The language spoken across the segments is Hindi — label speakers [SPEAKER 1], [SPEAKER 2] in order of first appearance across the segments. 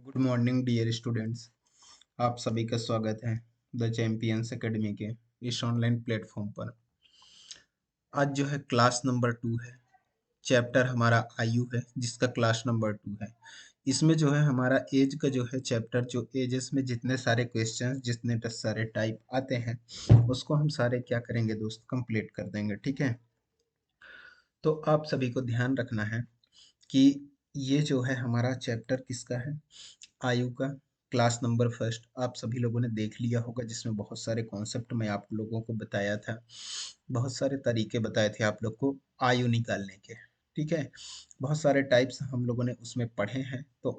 [SPEAKER 1] Good morning dear students. आप सभी का स्वागत है द चैंपियंस एकेडमी के इस ऑनलाइन प्लेटफॉर्म पर। आज जो है क्लास नंबर 2 है। चैप्टर हमारा आयु है जिसका क्लास नंबर 2 है। इसमें जो है हमारा एज का जो है चैप्टर, जो एजेस में जितने सारे क्वेश्चंस, जितने सारे टाइप आते हैं उसको हम सारे क्या करेंगे दोस्त, कंप्लीट कर देंगे। ठीक है, तो आप सभी को ध्यान रखना है कि ये जो है हमारा चैप्टर किसका है, आयु का। क्लास नंबर फर्स्ट आप सभी लोगों ने देख लिया होगा, जिसमें बहुत सारे कॉन्सेप्ट मैं आप लोगों को बताया था, बहुत सारे तरीके बताए थे आप लोग को आयु निकालने के। ठीक है, बहुत सारे टाइप्स हम लोगों ने उसमें पढ़े हैं, तो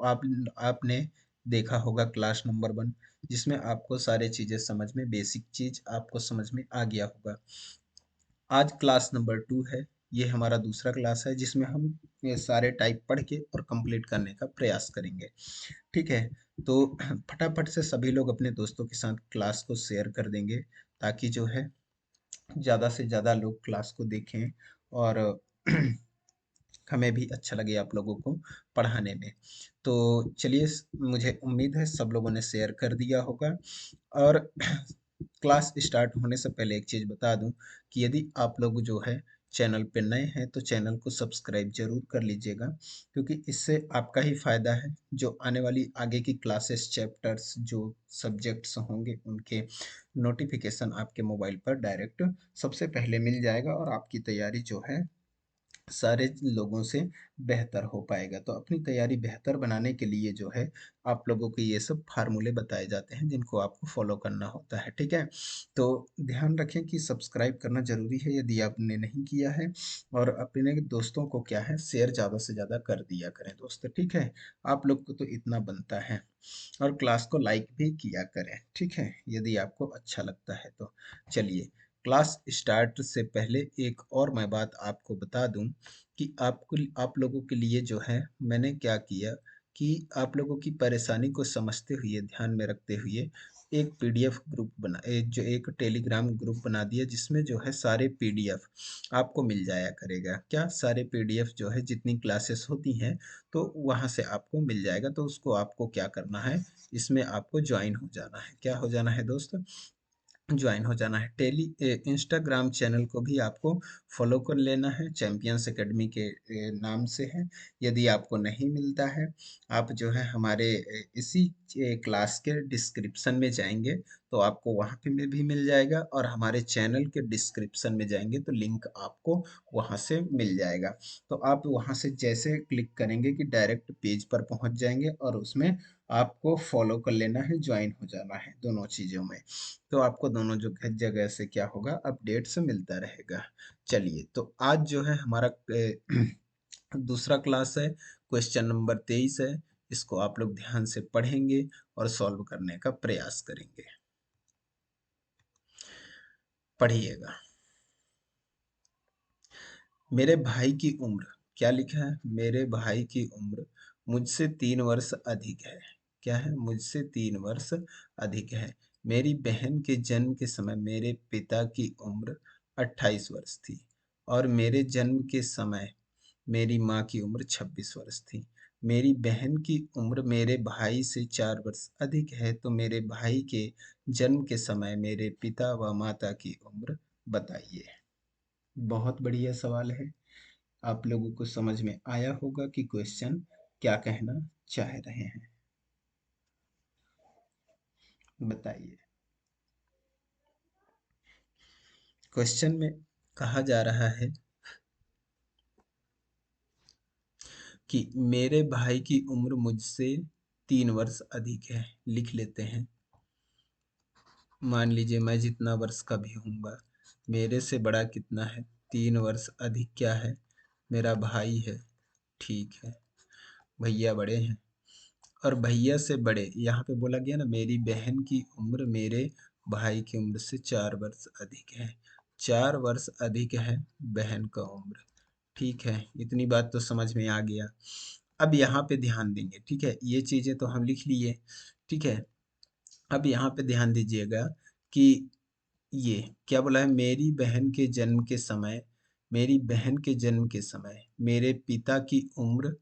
[SPEAKER 1] आपने देखा होगा क्लास नंबर 1, जिसमें आपको सारी चीज़ें समझ में, बेसिक चीज़ आपको समझ में आ गया होगा। आज क्लास नंबर 2 है, ये हमारा दूसरा क्लास है जिसमें हम ये सारे टाइप पढ़ के और कंप्लीट करने का प्रयास करेंगे। ठीक है, तो फटाफट से सभी लोग अपने दोस्तों के साथ क्लास को शेयर कर देंगे, ताकि जो है ज़्यादा से ज़्यादा लोग क्लास को देखें और हमें भी अच्छा लगे आप लोगों को पढ़ाने में। तो चलिए, मुझे उम्मीद है सब लोगों ने शेयर कर दिया होगा। और क्लास स्टार्ट होने से पहले एक चीज़ बता दूं कि यदि आप लोग जो है चैनल पे नए हैं तो चैनल को सब्सक्राइब जरूर कर लीजिएगा, क्योंकि इससे आपका ही फायदा है। जो आने वाली आगे की क्लासेस, चैप्टर्स, जो सब्जेक्ट्स होंगे उनके नोटिफिकेशन आपके मोबाइल पर डायरेक्ट सबसे पहले मिल जाएगा, और आपकी तैयारी जो है सारे लोगों से बेहतर हो पाएगा। तो अपनी तैयारी बेहतर बनाने के लिए जो है आप लोगों को ये सब फार्मूले बताए जाते हैं, जिनको आपको फॉलो करना होता है। ठीक है, तो ध्यान रखें कि सब्सक्राइब करना ज़रूरी है यदि आपने नहीं किया है, और अपने दोस्तों को क्या है, शेयर ज़्यादा से ज़्यादा कर दिया करें दोस्त। ठीक है, आप लोग को तो इतना बनता है। और क्लास को लाइक भी किया करें, ठीक है, यदि आपको अच्छा लगता है तो। चलिए, क्लास स्टार्ट से पहले एक और मैं बात आपको बता दूं कि आप लोगों के लिए जो है मैंने क्या किया कि आप लोगों की परेशानी को समझते हुए, ध्यान में रखते हुए एक पीडीएफ ग्रुप जो एक टेलीग्राम ग्रुप बना दिया, जिसमें जो है सारे पीडीएफ आपको मिल जाया करेगा। क्या, सारे पीडीएफ जो है जितनी क्लासेस होती हैं तो वहाँ से आपको मिल जाएगा। तो उसको आपको क्या करना है, इसमें आपको ज्वाइन हो जाना है। क्या हो जाना है दोस्त, ज्वाइन हो जाना है। इंस्टाग्राम चैनल को भी आपको फॉलो कर लेना है, चैंपियंस एकेडमी के नाम से है। यदि आपको नहीं मिलता है, आप जो है हमारे इसी क्लास के डिस्क्रिप्शन में जाएंगे तो आपको वहाँ पे में भी मिल जाएगा, और हमारे चैनल के डिस्क्रिप्शन में जाएंगे तो लिंक आपको वहाँ से मिल जाएगा। तो आप वहाँ से जैसे क्लिक करेंगे कि डायरेक्ट पेज पर पहुँच जाएंगे, और उसमें आपको फॉलो कर लेना है, ज्वाइन हो जाना है दोनों चीज़ों में। तो आपको दोनों जो जगह से क्या होगा, अपडेट्स मिलता रहेगा। चलिए, तो आज जो है हमारा दूसरा क्लास है, क्वेश्चन नंबर 23 है। इसको आप लोग ध्यान से पढ़ेंगे और सॉल्व करने का प्रयास करेंगे। पढ़िएगा। मेरे भाई की उम्र, क्या लिखा है, मेरे भाई की उम्र मुझसे 3 वर्ष अधिक है। क्या है, मुझसे 3 वर्ष अधिक है। मेरी बहन के जन्म के समय मेरे पिता की उम्र 28 वर्ष थी, और मेरे जन्म के समय मेरी माँ की उम्र 26 वर्ष थी। मेरी बहन की उम्र मेरे भाई से 4 वर्ष अधिक है, तो मेरे भाई के जन्म के समय मेरे पिता व माता की उम्र बताइए। बहुत बढ़िया सवाल है। आप लोगों को समझ में आया होगा कि क्वेश्चन क्या कहना चाह रहे हैं, बताइए। क्वेश्चन में कहा जा रहा है कि मेरे भाई की उम्र मुझसे 3 वर्ष अधिक है। लिख लेते हैं। मान लीजिए मैं जितना वर्ष का भी हूँगा, मेरे से बड़ा कितना है, 3 वर्ष अधिक क्या है, मेरा भाई है। ठीक है, भैया बड़े हैं। और भैया से बड़े, यहाँ पे बोला गया ना, मेरी बहन की उम्र मेरे भाई की उम्र से 4 वर्ष अधिक है। 4 वर्ष अधिक है बहन का उम्र। ठीक है, इतनी बात तो समझ में आ गया। अब यहाँ पे ध्यान देंगे। ठीक है, ये चीज़ें तो हम लिख लिए। ठीक है, अब यहाँ पे ध्यान दीजिएगा कि ये क्या बोला है, मेरी बहन के जन्म के समय, मेरी बहन के जन्म के समय मेरे पिता की उम्र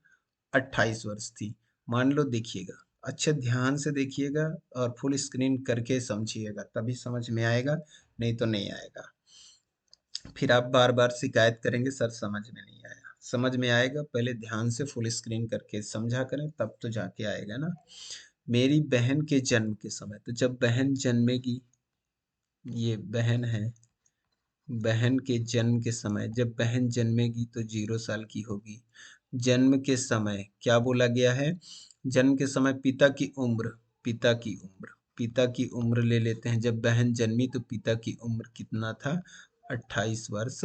[SPEAKER 1] 28 वर्ष थी। मान लो, देखिएगा, अच्छे ध्यान से देखिएगा और फुल स्क्रीन करके समझिएगा, तभी समझ में आएगा, नहीं तो नहीं आएगा। फिर आप बार बार शिकायत करेंगे सर समझ में नहीं आया। समझ में आएगा, पहले ध्यान से फुल स्क्रीन करके समझा करें, तब तो जाके आएगा ना। मेरी बहन के जन्म के समय, तो जब बहन जन्मेगी, ये बहन है, बहन के जन्म के समय, जब बहन जन्मेगी तो 0 साल की होगी। जन्म के समय क्या बोला गया है? जन्म के समय पिता की उम्र, पिता की उम्र, पिता की उम्र ले लेते हैं। जब बहन जन्मी तो पिता की उम्र कितना था? 28 वर्ष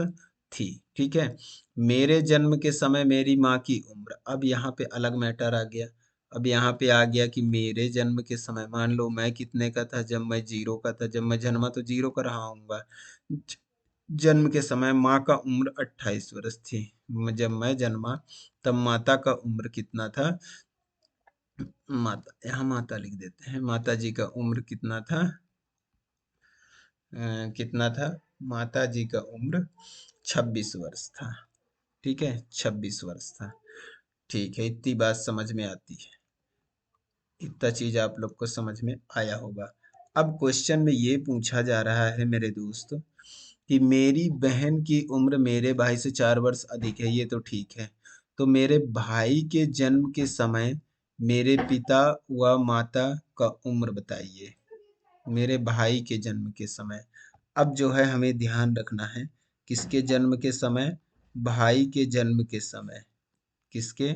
[SPEAKER 1] थी। ठीक है। मेरे जन्म के समय मेरी माँ की उम्र, अब यहाँ पे अलग मैटर आ गया। अब यहाँ पे आ गया कि मेरे जन्म के समय, मान लो मैं कितने का था? जब मैं 0 का था, जब मैं जन्मा तो 0 का रहा हूँगा। जन्म के समय माँ का उम्र 28 वर्ष थी। जब मैं जन्मा तब माता का उम्र कितना था? माता, यहाँ माता लिख देते हैं। माता जी का उम्र कितना था? कितना था? माता जी का उम्र 26 वर्ष था। ठीक है, 26 वर्ष था। ठीक है, इतनी बात समझ में आती है, इतना चीज आप लोग को समझ में आया होगा। अब क्वेश्चन में ये पूछा जा रहा है मेरे दोस्त कि मेरी बहन की उम्र मेरे भाई से 4 वर्ष अधिक है, ये तो ठीक है। तो मेरे भाई के जन्म के समय मेरे पिता व माता का उम्र बताइए। मेरे भाई के जन्म के समय, अब जो है हमें ध्यान रखना है, किसके जन्म के समय? भाई के जन्म के समय। किसके?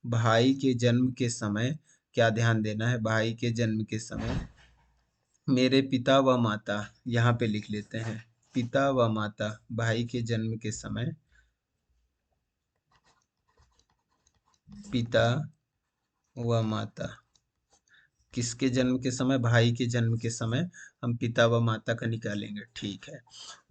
[SPEAKER 1] भाई के जन्म के समय। क्या ध्यान देना है? भाई के जन्म के समय मेरे पिता व माता, यहाँ पे लिख लेते हैं, पिता व माता, भाई के जन्म के समय पिता व माता, किसके जन्म के समय? भाई के जन्म के समय हम पिता व माता का निकालेंगे। ठीक है।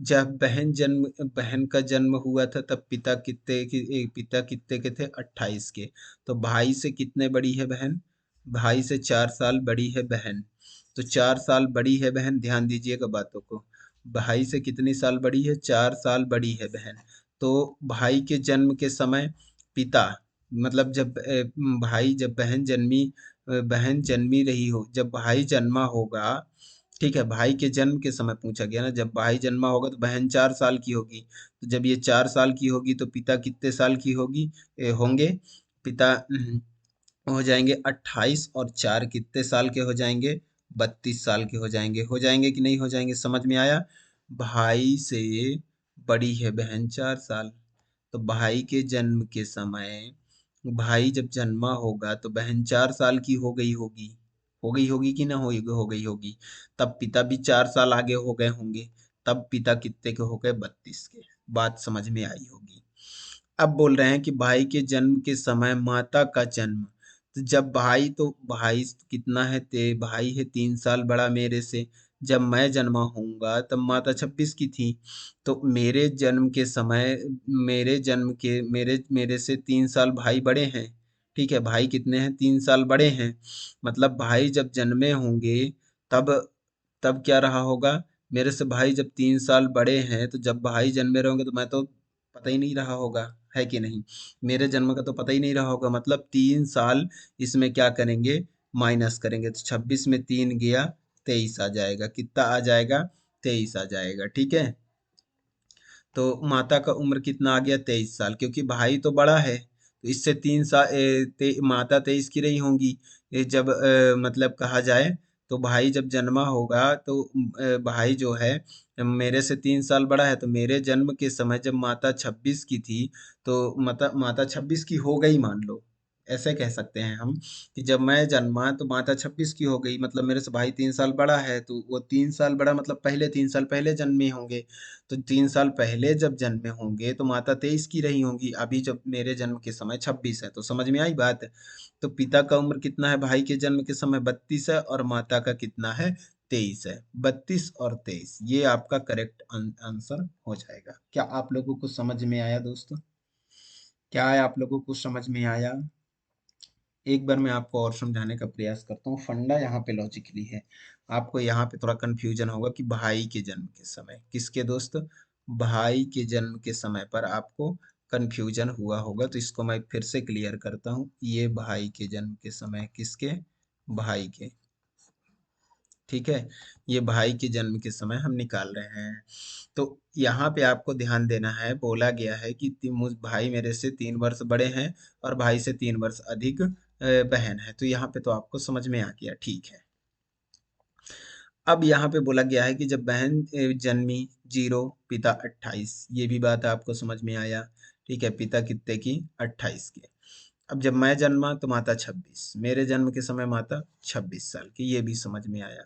[SPEAKER 1] जब बहन का जन्म हुआ था तब पिता कितने के थे? 28 के। तो भाई से कितने बड़ी है बहन? भाई से 4 साल बड़ी है बहन। तो 4 साल बड़ी है बहन, ध्यान दीजिएगा बातों को। भाई से कितनी साल बड़ी है? 4 साल बड़ी है बहन। तो भाई के जन्म के समय पिता, मतलब जब भाई, जब बहन जन्मी रही हो, जब भाई जन्मा होगा, ठीक है, भाई के जन्म के समय पूछा गया ना, जब भाई जन्मा होगा तो बहन 4 साल की होगी। तो जब ये 4 साल की होगी तो पिता कितने साल की होंगे? पिता हो जाएंगे 28, और 4 कितने साल के हो जाएंगे? 32 साल के हो जाएंगे कि नहीं हो जाएंगे? समझ में आया? भाई से बड़ी है बहन 4 साल। तो भाई के जन्म के समय, भाई जब जन्मा होगा तो बहन 4 साल की हो गई होगी कि ना हो गई होगी। तब पिता भी 4 साल आगे हो गए होंगे। तब पिता कितने के हो गए? 32 के। बात समझ में आई होगी। अब बोल रहे हैं कि भाई के जन्म के समय माता का जन्म, तो जब भाई, तो भाई कितना है? भाई है 3 साल बड़ा मेरे से। जब मैं जन्मा होऊंगा तब माता 26 की थी। तो मेरे जन्म के समय, मेरे मेरे से 3 साल भाई बड़े हैं। ठीक है, भाई कितने हैं? 3 साल बड़े हैं। मतलब भाई जब जन्मे होंगे तब तब क्या रहा होगा? मेरे से भाई जब 3 साल बड़े हैं, तो जब भाई जन्मे रहेंगे तो मैं तो पता ही नहीं रहा होगा, है कि नहीं? मेरे जन्म का तो पता ही नहीं रहा होगा। मतलब 3 साल इसमें क्या करेंगे? माइनस करेंगे। तो 26 में 3 गया, 23 आ जाएगा। कितना आ जाएगा? 23 आ जाएगा। ठीक है। तो माता का उम्र कितना आ गया? 23 साल, क्योंकि भाई तो बड़ा है। तो इससे 3 साल, माता 23 की रही होंगी। ये जब मतलब कहा जाए, तो भाई जब जन्मा होगा तो भाई जो है मेरे से 3 साल बड़ा है। तो मेरे जन्म के समय जब माता 26 की थी, तो माता 26 की हो गई, मान लो। ऐसे कह सकते हैं हम कि जब मैं जन्मा तो माता 26 की हो गई, मतलब मेरे से भाई 3 साल बड़ा है। तो वो 3 साल बड़ा मतलब पहले 3 साल पहले जन्मे होंगे। तो 3 साल पहले जब जन्मे होंगे तो माता 23 की रही होंगी। अभी जब मेरे जन्म के समय 26 है। तो समझ में आई बात? तो पिता का उम्र कितना है भाई के जन्म के समय? 32 है। और माता का कितना है? 23 है। 32 और 23, ये आपका करेक्ट आंसर हो जाएगा। क्या आप लोगों को समझ में आया दोस्तों? क्या है, आप लोगों को समझ में आया? एक बार मैं आपको और समझाने का प्रयास करता हूँ। फंडा यहाँ पे लॉजिकली है। आपको यहाँ पे थोड़ा कंफ्यूजन होगा कि भाई के जन्म के समय किसके दोस्त? भाई के जन्म के समय पर आपको कंफ्यूजन हुआ होगा, तो इसको मैं फिर से क्लियर करता हूँ। ये भाई के जन्म के समय किसके? भाई के। ठीक है, ये भाई के जन्म के समय हम निकाल रहे हैं। तो यहाँ पे आपको ध्यान देना है, बोला गया है कि मुझ भाई मेरे से 3 वर्ष बड़े हैं और भाई से 3 वर्ष अधिक बहन है। तो यहाँ पे तो आपको समझ में आ गया, ठीक है। अब यहाँ पे बोला गया है कि जब बहन जन्मी 0, पिता 28, ये भी बात आपको समझ में आया। ठीक है, पिता कितने की? 28 के। अब जब मैं जन्मा तो माता 26, मेरे जन्म के समय माता 26 साल की, ये भी समझ में आया।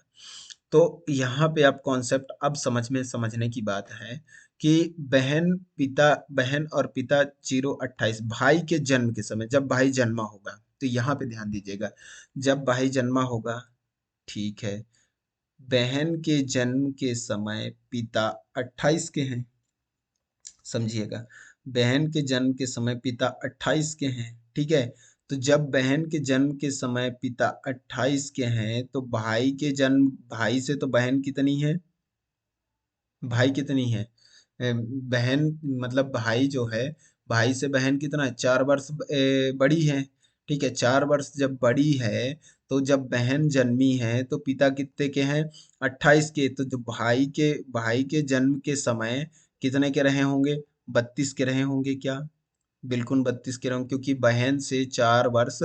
[SPEAKER 1] तो यहाँ पे आप कॉन्सेप्ट अब समझने की बात है कि बहन और पिता 0, 28, भाई के जन्म के समय, जब भाई जन्मा होगा, तो यहाँ पे ध्यान दीजिएगा, जब भाई जन्मा होगा, ठीक है, बहन के जन्म के समय पिता 28 के हैं, समझिएगा, बहन के जन्म के समय पिता 28 के हैं। ठीक है, तो जब बहन के जन्म के समय पिता 28 के हैं, तो भाई से तो बहन कितनी है? भाई कितनी है? बहन, मतलब भाई जो है, भाई से बहन कितना है? 4 वर्ष बड़ी है। ठीक है, 4 वर्ष जब बड़ी है, तो जब बहन जन्मी है तो पिता कितने के हैं? 28 के। तो जो भाई के जन्म के समय कितने के रहे होंगे? 32 के रहे होंगे क्या? बिल्कुल 32 के रहे होंगे, क्योंकि बहन से 4 वर्ष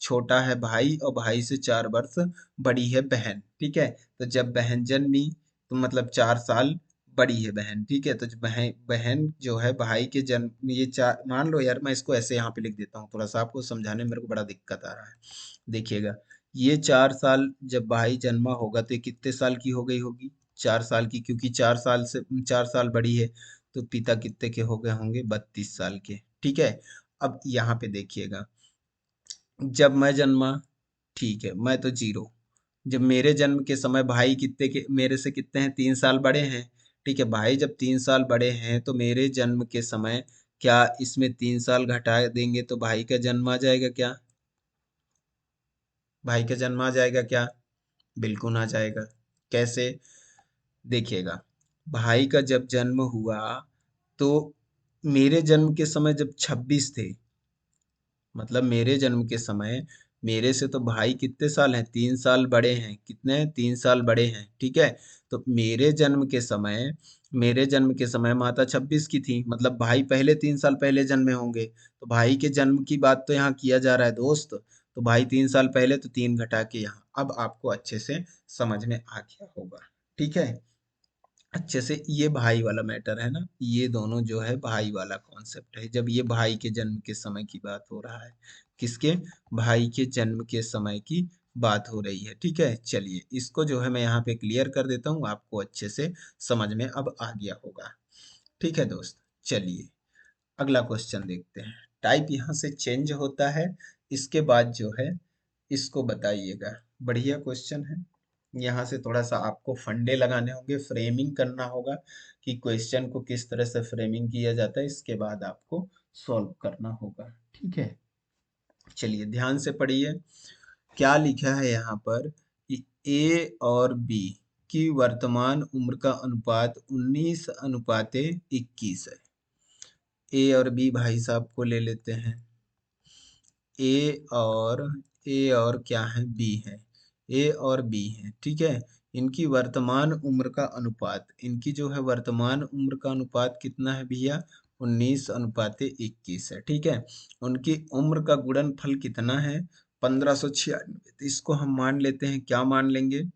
[SPEAKER 1] छोटा है भाई और भाई से 4 वर्ष बड़ी है बहन। ठीक है, तो जब बहन जन्मी तो मतलब 4 साल बड़ी है बहन। ठीक है, तो जो बहन बहन जो है भाई के जन्म, ये चार मान लो यार, मैं इसको ऐसे यहाँ पे लिख देता हूँ, थोड़ा सा आपको समझाने में मेरे को बड़ा दिक्कत आ रहा है। देखिएगा, ये 4 साल जब भाई जन्मा होगा तो ये कितने साल की हो गई होगी? 4 साल की, क्योंकि 4 साल बड़ी है। तो पिता कितने के हो गए होंगे? 32 साल के। ठीक है, अब यहाँ पे देखिएगा, जब मैं जन्मा, ठीक है, मैं तो 0, जब मेरे जन्म के समय भाई कितने के मेरे से कितने हैं? 3 साल बड़े हैं। ठीक है, भाई जब 3 साल बड़े हैं तो मेरे जन्म के समय, क्या इसमें 3 साल घटा देंगे तो भाई का जन्म आ जाएगा क्या? भाई का जन्म आ जाएगा क्या? बिल्कुल आ जाएगा। कैसे? देखिएगा, भाई का जब जन्म हुआ तो मेरे जन्म के समय जब 26 थे, मतलब मेरे जन्म के समय मेरे से तो भाई कितने साल हैं? 3 साल बड़े हैं। कितने हैं? 3 साल बड़े हैं। ठीक है, तो मेरे जन्म के समय माता 26 की थी, मतलब भाई पहले 3 साल पहले जन्मे होंगे। तो भाई के जन्म की बात तो यहाँ किया जा रहा है दोस्त, तो भाई 3 साल पहले, तो 3 घटा के यहाँ। अब आपको अच्छे से समझ में आ गया होगा। ठीक है, अच्छे से, ये भाई वाला मैटर है ना, ये दोनों जो है भाई वाला कॉन्सेप्ट है, जब ये भाई के जन्म के समय की बात हो रहा है। किसके? भाई के जन्म के समय की बात हो रही है। ठीक है, चलिए इसको जो है मैं यहाँ पे क्लियर कर देता हूँ, आपको अच्छे से समझ में अब आ गया होगा। ठीक है दोस्त, चलिए अगला क्वेश्चन देखते हैं। टाइप यहाँ से चेंज होता है, इसके बाद जो है इसको बताइएगा। बढ़िया क्वेश्चन है। यहाँ से थोड़ा सा आपको फंडे लगाने होंगे, फ्रेमिंग करना होगा कि क्वेश्चन को किस तरह से फ्रेमिंग किया जाता है, इसके बाद आपको सॉल्व करना होगा। ठीक है, चलिए ध्यान से पढ़िए। क्या लिखा है यहाँ पर कि ए और बी की वर्तमान उम्र का अनुपात 19:21 है। ए और बी भाई साहब को ले लेते हैं। ए और ए और क्या है? बी है। ए और बी है, ठीक है। इनकी वर्तमान उम्र का अनुपात, इनकी जो है वर्तमान उम्र का अनुपात कितना है भैया? 19:21 है। ठीक है, उनकी उम्र का गुणनफल कितना है? 1596। तो इसको हम मान लेते हैं, क्या मान लेंगे?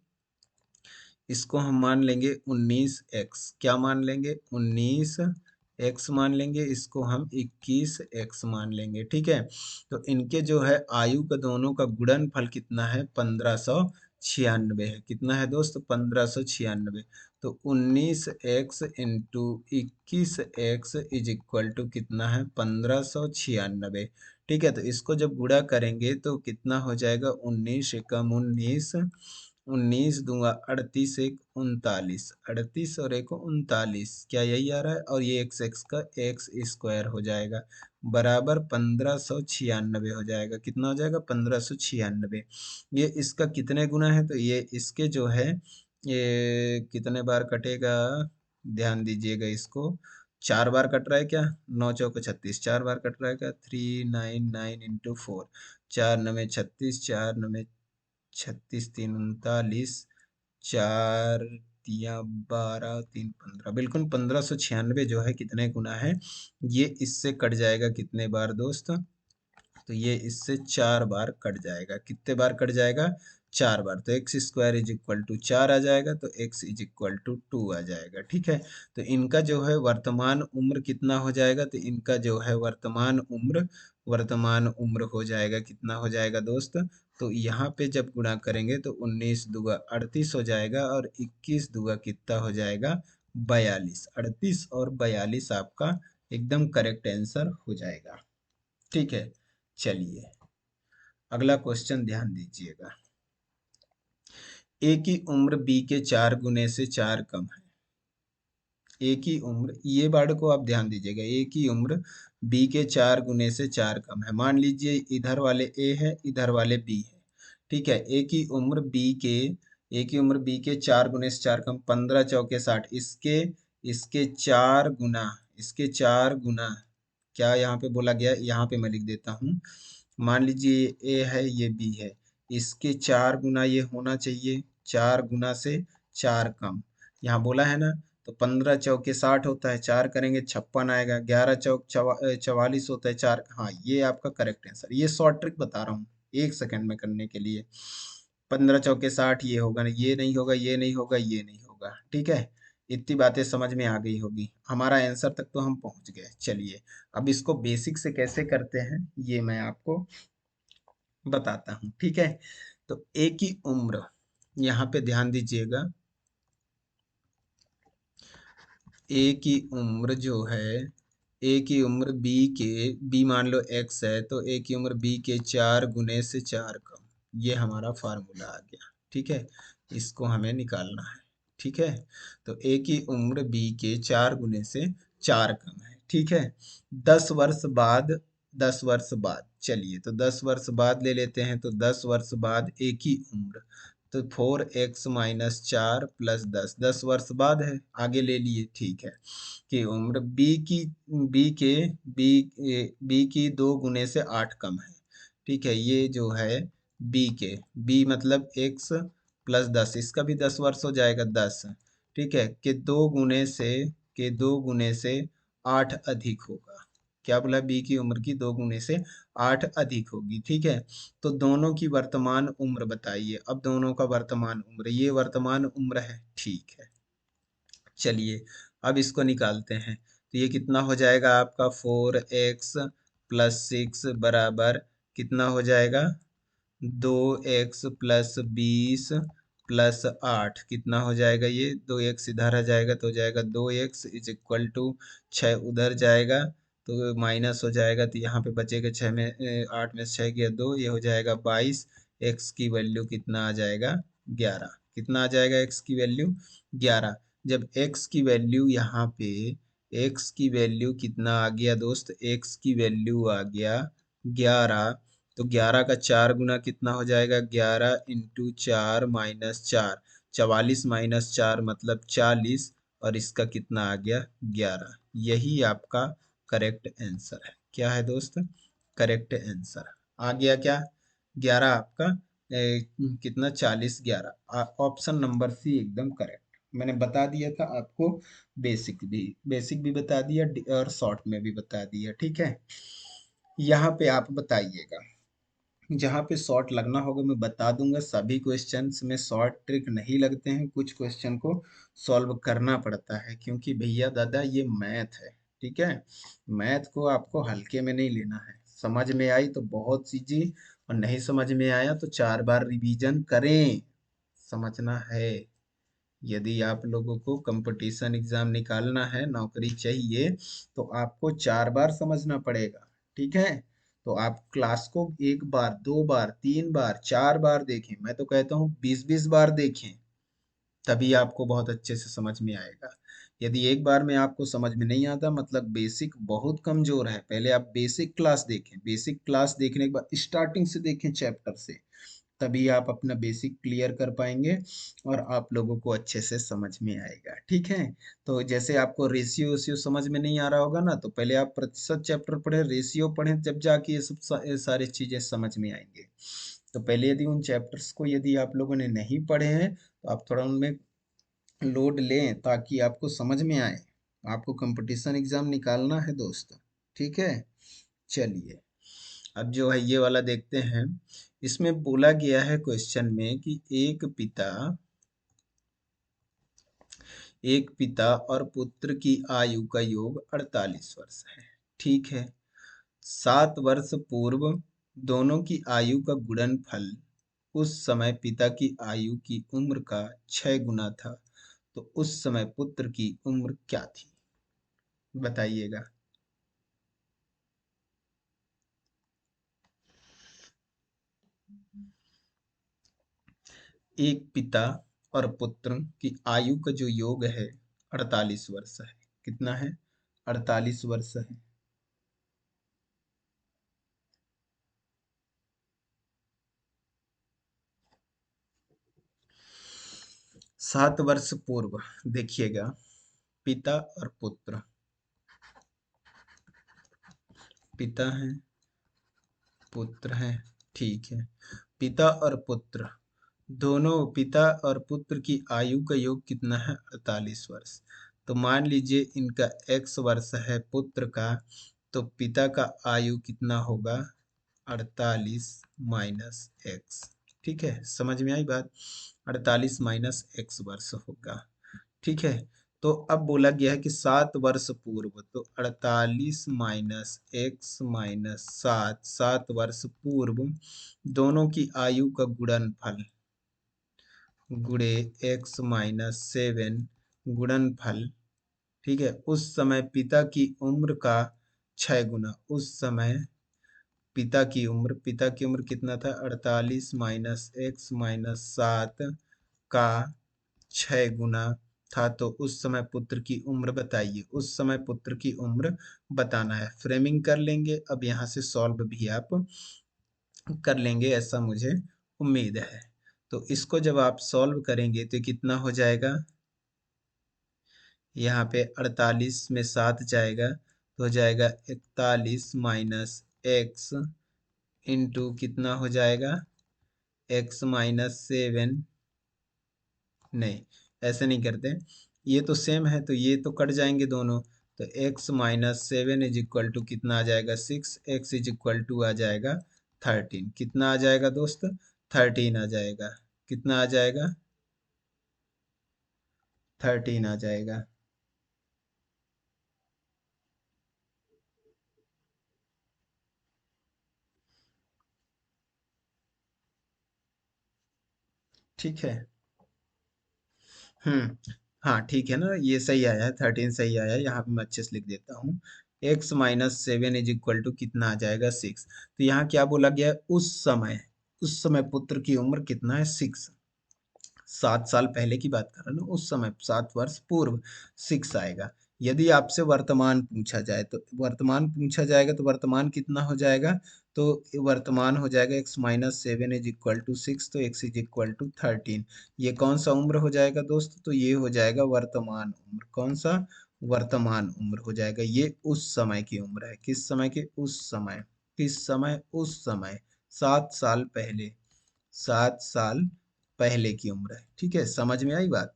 [SPEAKER 1] इसको हम मान लेंगे 19x। क्या मान लेंगे? 19x मान लेंगे। इसको हम 21x मान लेंगे। ठीक है, तो इनके जो है आयु का दोनों का गुणनफल कितना है? 1596 है। कितना है दोस्त? 1596। तो 19x into 21x is equal to कितना है? 1596। ठीक है, तो इसको जब गुणा करेंगे तो कितना हो जाएगा? 19 एकम 19, 19 दूंगा 38, एक 39, 38 और एक 39, क्या यही आ रहा है? और ये x का एक्स स्क्वायर हो जाएगा, बराबर 1596 हो जाएगा। कितना हो जाएगा? 1596। ये इसका कितने गुना है? तो ये इसके जो है, ये कितने बार कटेगा? ध्यान दीजिएगा, इसको 4 बार कट रहा है क्या? 9 चौको 36, 4 बार कट रहा है क्या? 399 इंटू 4, 4 9 36, 4 9 36 3 39, 4 तिया 12 3 15, बिल्कुल 1596 जो है कितने गुना है, ये इससे कट जाएगा कितने बार दोस्त, तो ये इससे 4 बार कट जाएगा। कितने बार कट जाएगा, 4 बार। तो x square is equal to 4 आ जाएगा, तो एक्स इज इक्वल टू 2 आ जाएगा। ठीक है, तो इनका जो है वर्तमान उम्र कितना हो जाएगा, तो इनका जो है वर्तमान उम्र हो जाएगा, कितना हो जाएगा दोस्त, तो यहाँ पे जब गुणा करेंगे तो 19 दूगा 38 हो जाएगा, और 21 दूगा कितना हो जाएगा, 42। 38 और 42 आपका एकदम करेक्ट आंसर हो जाएगा। ठीक है, चलिए अगला क्वेश्चन ध्यान दीजिएगा। ए की उम्र बी के 4 गुने से 4 कम है। ए की उम्र, ये वर्ड को आप ध्यान दीजिएगा, ए की उम्र बी के 4 गुने से 4 कम है। मान लीजिए इधर वाले ए है, इधर वाले बी है। ठीक है, ए की उम्र बी के 4 गुने से 4 कम, 15 चौके 60, इसके 4 गुना, इसके 4 गुना, क्या यहाँ पे बोला गया, यहाँ पे मैं लिख देता हूँ। मान लीजिए ये ए है, ये बी है, इसके 4 गुना ये होना चाहिए, 4 गुना से 4 कम, यहाँ बोला है ना। तो 15 चौके 60 होता है, 4 करेंगे 56 आएगा, 11 चौक 44 होता है, 4, हाँ ये आपका करेक्ट आंसर। ये शॉर्ट ट्रिक बता रहा हूँ 1 सेकंड में करने के लिए। 15 चौके 60 ये होगा, ये नहीं होगा, ये नहीं होगा, ये नहीं होगा। ठीक है, इतनी बातें समझ में आ गई होगी, हमारा आंसर तक तो हम पहुंच गए। चलिए अब इसको बेसिक से कैसे करते हैं ये मैं आपको बताता हूँ। ठीक है, तो ए की उम्र, यहाँ पे ध्यान दीजिएगा, ए की उम्र जो है, ए की उम्र बी मान लो एक्स है, तो ए की उम्र बी के 4 गुने से 4 कम, ये हमारा फार्मूला आ गया। ठीक है, इसको हमें निकालना है। ठीक है, तो ए की उम्र बी के 4 गुने से 4 कम है। ठीक है, 10 वर्ष बाद, 10 वर्ष बाद, चलिए तो 10 वर्ष बाद ले लेते हैं, तो 10 वर्ष बाद ए की उम्र, तो 4x - 4 + 10, 10 वर्ष बाद है, आगे ले लिए। ठीक है, कि उम्र बी बी की 2 गुने से 8 कम है। ठीक है, ये जो है बी मतलब x + 10, इसका भी 10 वर्ष हो जाएगा, 10। ठीक है, के 2 गुने से 8 अधिक होगा। क्या बोला, बी की उम्र की 2 गुने से 8 अधिक होगी। ठीक है, तो दोनों की वर्तमान उम्र बताइए। अब दोनों का वर्तमान उम्र, ये वर्तमान उम्र है। ठीक है, चलिए अब इसको निकालते हैं, तो ये कितना हो जाएगा आपका, 4x + 6 बराबर कितना हो जाएगा, 2x + 20 + 8, कितना हो जाएगा, ये 2x इधर आ जाएगा तो हो जाएगा 2x इज इक्वल टू 6 उधर जाएगा तो माइनस हो जाएगा, तो यहाँ पे बचेगा 6 में 8 में से 6 गया 2, ये हो जाएगा 22। x की वैल्यू कितना आ जाएगा, 11। कितना आ जाएगा x की वैल्यू, 11। जब x की वैल्यू यहाँ पे, x की वैल्यू कितना आ गया दोस्त, x की वैल्यू आ गया 11, तो 11 का 4 गुना कितना हो जाएगा, 11 × 4 - 4, 44 - 4 मतलब 40, और इसका कितना आ गया, 11। यही आपका करेक्ट आंसर है। क्या है दोस्त, करेक्ट आंसर आ गया क्या, 11 आपका कितना, 40 11, ऑप्शन नंबर सी एकदम करेक्ट। मैंने बता दिया था आपको, बेसिक भी बता दिया और शॉर्ट में भी बता दिया। ठीक है, यहाँ पे आप बताइएगा, जहाँ पे शॉर्ट लगना होगा मैं बता दूंगा। सभी क्वेश्चंस में शॉर्ट ट्रिक नहीं लगते हैं, कुछ क्वेश्चन को सॉल्व करना पड़ता है, क्योंकि भैया दादा ये मैथ है। ठीक है, मैथ को आपको हल्के में नहीं लेना है। समझ में आई तो बहुत चीजें, और नहीं समझ में आया तो 4 बार रिवीजन करें, समझना है। यदि आप लोगों को कंपटीशन एग्जाम निकालना है, नौकरी चाहिए, तो आपको 4 बार समझना पड़ेगा। ठीक है, तो आप क्लास को 1 बार 2 बार 3 बार 4 बार देखें, मैं तो कहता हूँ 20-20 बार देखें, तभी आपको बहुत अच्छे से समझ में आएगा। यदि एक बार में आपको समझ में नहीं आता, मतलब बेसिक बहुत कमजोर है। पहले आप बेसिक क्लास देखें, बेसिक क्लास देखने के बाद स्टार्टिंग से देखें चैप्टर से, तभी आप अपना बेसिक क्लियर कर पाएंगे और आप लोगों को अच्छे से समझ में आएगा। ठीक है, तो जैसे आपको रेशियो वेशियो समझ में नहीं आ रहा होगा ना, तो पहले आप प्रतिशत चैप्टर पढ़े, रेशियो पढ़ें, जब जाके ये सब सारी चीजें समझ में आएंगे। तो पहले यदि उन चैप्टर्स को यदि आप लोगों ने नहीं पढ़े हैं तो आप थोड़ा उनमें लोड लें ताकि आपको समझ में आए। आपको कंपटीशन एग्जाम निकालना है दोस्त, ठीक है। चलिए, अब जो है ये वाला देखते हैं। इसमें बोला गया है क्वेश्चन में कि एक पिता और पुत्र की आयु का योग 48 वर्ष है, ठीक है। 7 वर्ष पूर्व दोनों की आयु का गुणनफल उस समय पिता की आयु की उम्र का 6 गुना था, तो उस समय पुत्र की उम्र क्या थी, बताइएगा। एक पिता और पुत्र की आयु का जो योग है 48 वर्ष है। कितना है? 48 वर्ष है। 7 वर्ष पूर्व देखिएगा, पिता और पुत्र, पिता है पुत्र है, ठीक है। पिता और पुत्र दोनों, पिता और पुत्र की आयु का योग कितना है? 48 वर्ष। तो मान लीजिए इनका x वर्ष है पुत्र का, तो पिता का आयु कितना होगा? 48 माइनस एक्स, ठीक है। समझ में आई बात? 48 माइनस एक्स वर्ष होगा, ठीक है। तो अब बोला गया है कि 7 वर्ष पूर्व, तो 48 माइनस एक्स माइनस 7 वर्ष पूर्व दोनों की आयु का गुणनफल गुणे एक्स माइनस 7 गुणनफल, ठीक है। उस समय पिता की उम्र का 6 गुना, उस समय पिता की उम्र कितना था? 48 माइनस एक्स माइनस 7 का 6 गुना था, तो उस समय पुत्र की उम्र बताइए। उस समय पुत्र की उम्र बताना है। फ्रेमिंग कर लेंगे, अब यहाँ से सॉल्व भी आप कर लेंगे ऐसा मुझे उम्मीद है। तो इसको जब आप सॉल्व करेंगे तो कितना हो जाएगा? यहाँ पे 48 में 7 जाएगा तो हो जाएगा 41 माइनस एक्स इंटू कितना हो जाएगा? X minus 7। नहीं, ऐसे नहीं करते, ये तो सेम है तो ये तो कट जाएंगे दोनों। तो x minus 7 is equal to कितना आ जाएगा? 6। x इज इक्वल टू आ जाएगा 13। कितना आ जाएगा दोस्त? 13 आ जाएगा। कितना आ जाएगा? 13 आ जाएगा, ठीक है। हाँ ठीक है ना, ये सही आया है, 13 सही आया है। यहाँ पे मैं अच्छे से लिख देता हूँ। x minus 7 is equal to कितना आ जाएगा? 6। तो यहाँ क्या बोला गया है? उस समय पुत्र की उम्र कितना है? 6। 7 साल पहले की बात कर रहा हूँ ना, उस समय 7 वर्ष पूर्व 6 आएगा। यदि आपसे वर्तमान पूछा जाए तो वर्तमान पूछा जाएगा तो वर्तमान कितना हो जाएगा? तो वर्तमान हो जाएगा x minus 7 is equal to 6, तो x इज इक्वल टू 13। ये कौन सा उम्र हो जाएगा दोस्त? तो ये हो जाएगा वर्तमान उम्र। कौन सा? वर्तमान उम्र हो जाएगा। ये उस समय की उम्र है। किस समय की? उस समय। किस समय? उस समय। 7 साल पहले। 7 साल पहले की उम्र है, ठीक है। समझ में आई बात?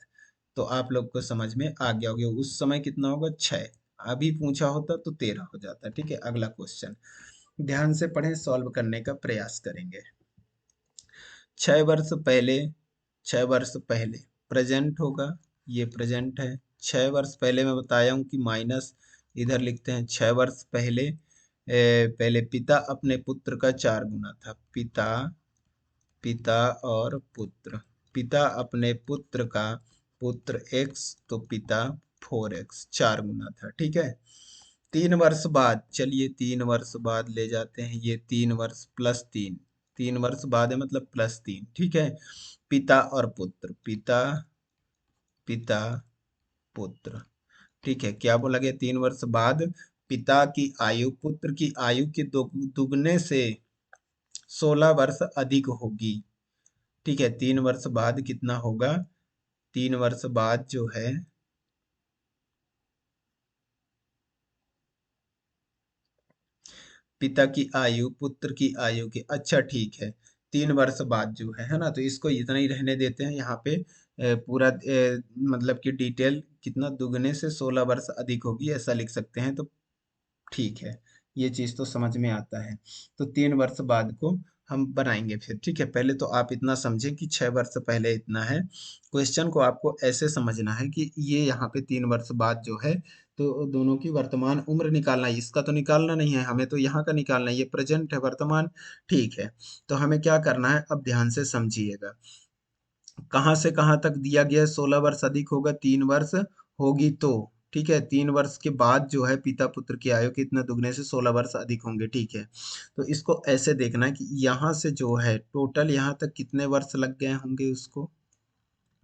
[SPEAKER 1] तो आप लोग को समझ में आ गया होगा। उस समय कितना होगा? 6। अभी पूछा होता तो 13 हो जाता, ठीक है। अगला क्वेश्चन ध्यान से पढ़ें, सॉल्व करने का प्रयास करेंगे। 6 वर्ष पहले, 6 वर्ष पहले प्रेजेंट होगा, ये प्रेजेंट है। 6 वर्ष पहले मैं बताया हूँ कि माइनस इधर लिखते हैं। 6 वर्ष पहले पहले पिता अपने पुत्र का 4 गुना था। पिता पिता और पुत्र, पिता अपने पुत्र का, पुत्र x तो पिता 4x, 4 गुना था, ठीक है। 3 वर्ष बाद, चलिए 3 वर्ष बाद ले जाते हैं। ये 3 वर्ष प्लस 3, 3 वर्ष बाद है मतलब +3, ठीक है। पिता और पुत्र, पिता पिता पुत्र, ठीक है। क्या बोला गया? 3 वर्ष बाद पिता की आयु पुत्र की आयु के दुगने से 16 वर्ष अधिक होगी, ठीक है। 3 वर्ष बाद कितना होगा? 3 वर्ष बाद जो है पिता की आयु पुत्र की आयु के, अच्छा ठीक है, 3 वर्ष बाद जो है ना, तो इसको इतना ही रहने देते हैं यहाँ पे। पूरा मतलब कि डिटेल कितना, दुगने से 16 वर्ष अधिक होगी, ऐसा लिख सकते हैं, तो ठीक है, ये चीज तो समझ में आता है। तो 3 वर्ष बाद को हम बनाएंगे फिर, ठीक है। पहले तो आप इतना समझें कि 6 वर्ष पहले इतना है। क्वेश्चन को आपको ऐसे समझना है कि ये यहाँ पे 3 वर्ष बाद जो है, तो दोनों की वर्तमान उम्र निकालना है। इसका तो निकालना नहीं है हमें, तो यहाँ का निकालना है। ये प्रेजेंट है, वर्तमान, ठीक है। तो हमें क्या करना है, अब ध्यान से समझिएगा। कहाँ से कहाँ तक दिया गया है, 16 वर्ष अधिक होगा 3 वर्ष होगी तो, ठीक है। 3 वर्ष के बाद जो है पिता पुत्र की आयु कितना, दुगने से 16 वर्ष अधिक होंगे, ठीक है। तो इसको ऐसे देखना है कि यहाँ से जो है टोटल यहाँ तक कितने वर्ष लग गए होंगे उसको,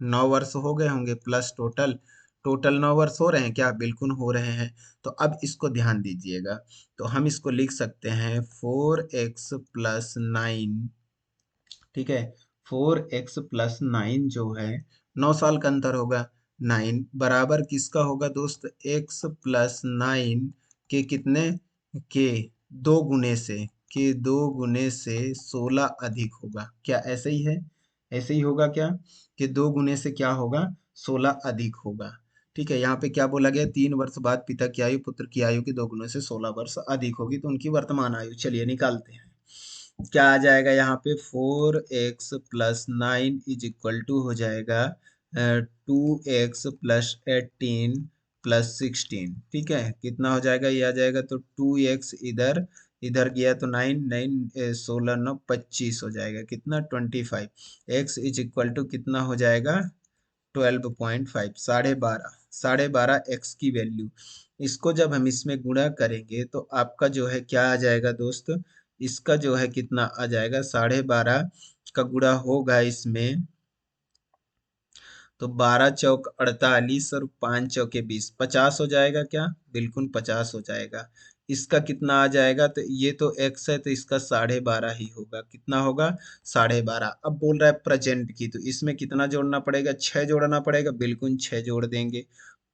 [SPEAKER 1] 9 वर्ष हो गए होंगे, प्लस टोटल, टोटल 9 वर्ष हो रहे हैं क्या, बिल्कुल हो रहे हैं। तो अब इसको ध्यान दीजिएगा, तो हम इसको लिख सकते हैं 4x+9, ठीक है। 4x+9 जो है, 9 साल का अंतर होगा। 9 बराबर किसका होगा दोस्त, x+9 के कितने, के दो गुने से, के दो गुने से 16 अधिक होगा क्या, ऐसे ही है, ऐसे ही होगा क्या, कि दो गुने से क्या होगा, 16 अधिक होगा, ठीक है। यहाँ पे क्या बोला गया, 3 वर्ष बाद पिता की आयु पुत्र की आयु के दो गुने से 16 वर्ष अधिक होगी, तो उनकी वर्तमान आयु, चलिए निकालते हैं। क्या आ जाएगा यहाँ पे, 4x+9 हो जाएगा 2x+18+16, ठीक है। कितना हो जाएगा, ये आ जाएगा, तो 2x इधर, इधर गया तो 9, 9 16 9 25 हो जाएगा, कितना 25। x कितना हो जाएगा, 12.5, 12.5, 12.5 x की वैल्यू। इसको जब हम इसमें गुणा करेंगे तो आपका जो है क्या आ जाएगा दोस्त, इसका जो है कितना आ जाएगा, 12.5 का गुणा होगा इसमें, तो 12 चौक 48 और 5 चौके 20, 50 हो जाएगा क्या, बिल्कुल 50 हो जाएगा। इसका कितना आ जाएगा, तो ये तो x है, तो इसका 12.5 ही होगा, कितना होगा, 12.5। अब बोल रहा है प्रेजेंट की, तो इसमें कितना जोड़ना पड़ेगा, 6 जोड़ना पड़ेगा, बिल्कुल 6 जोड़ देंगे,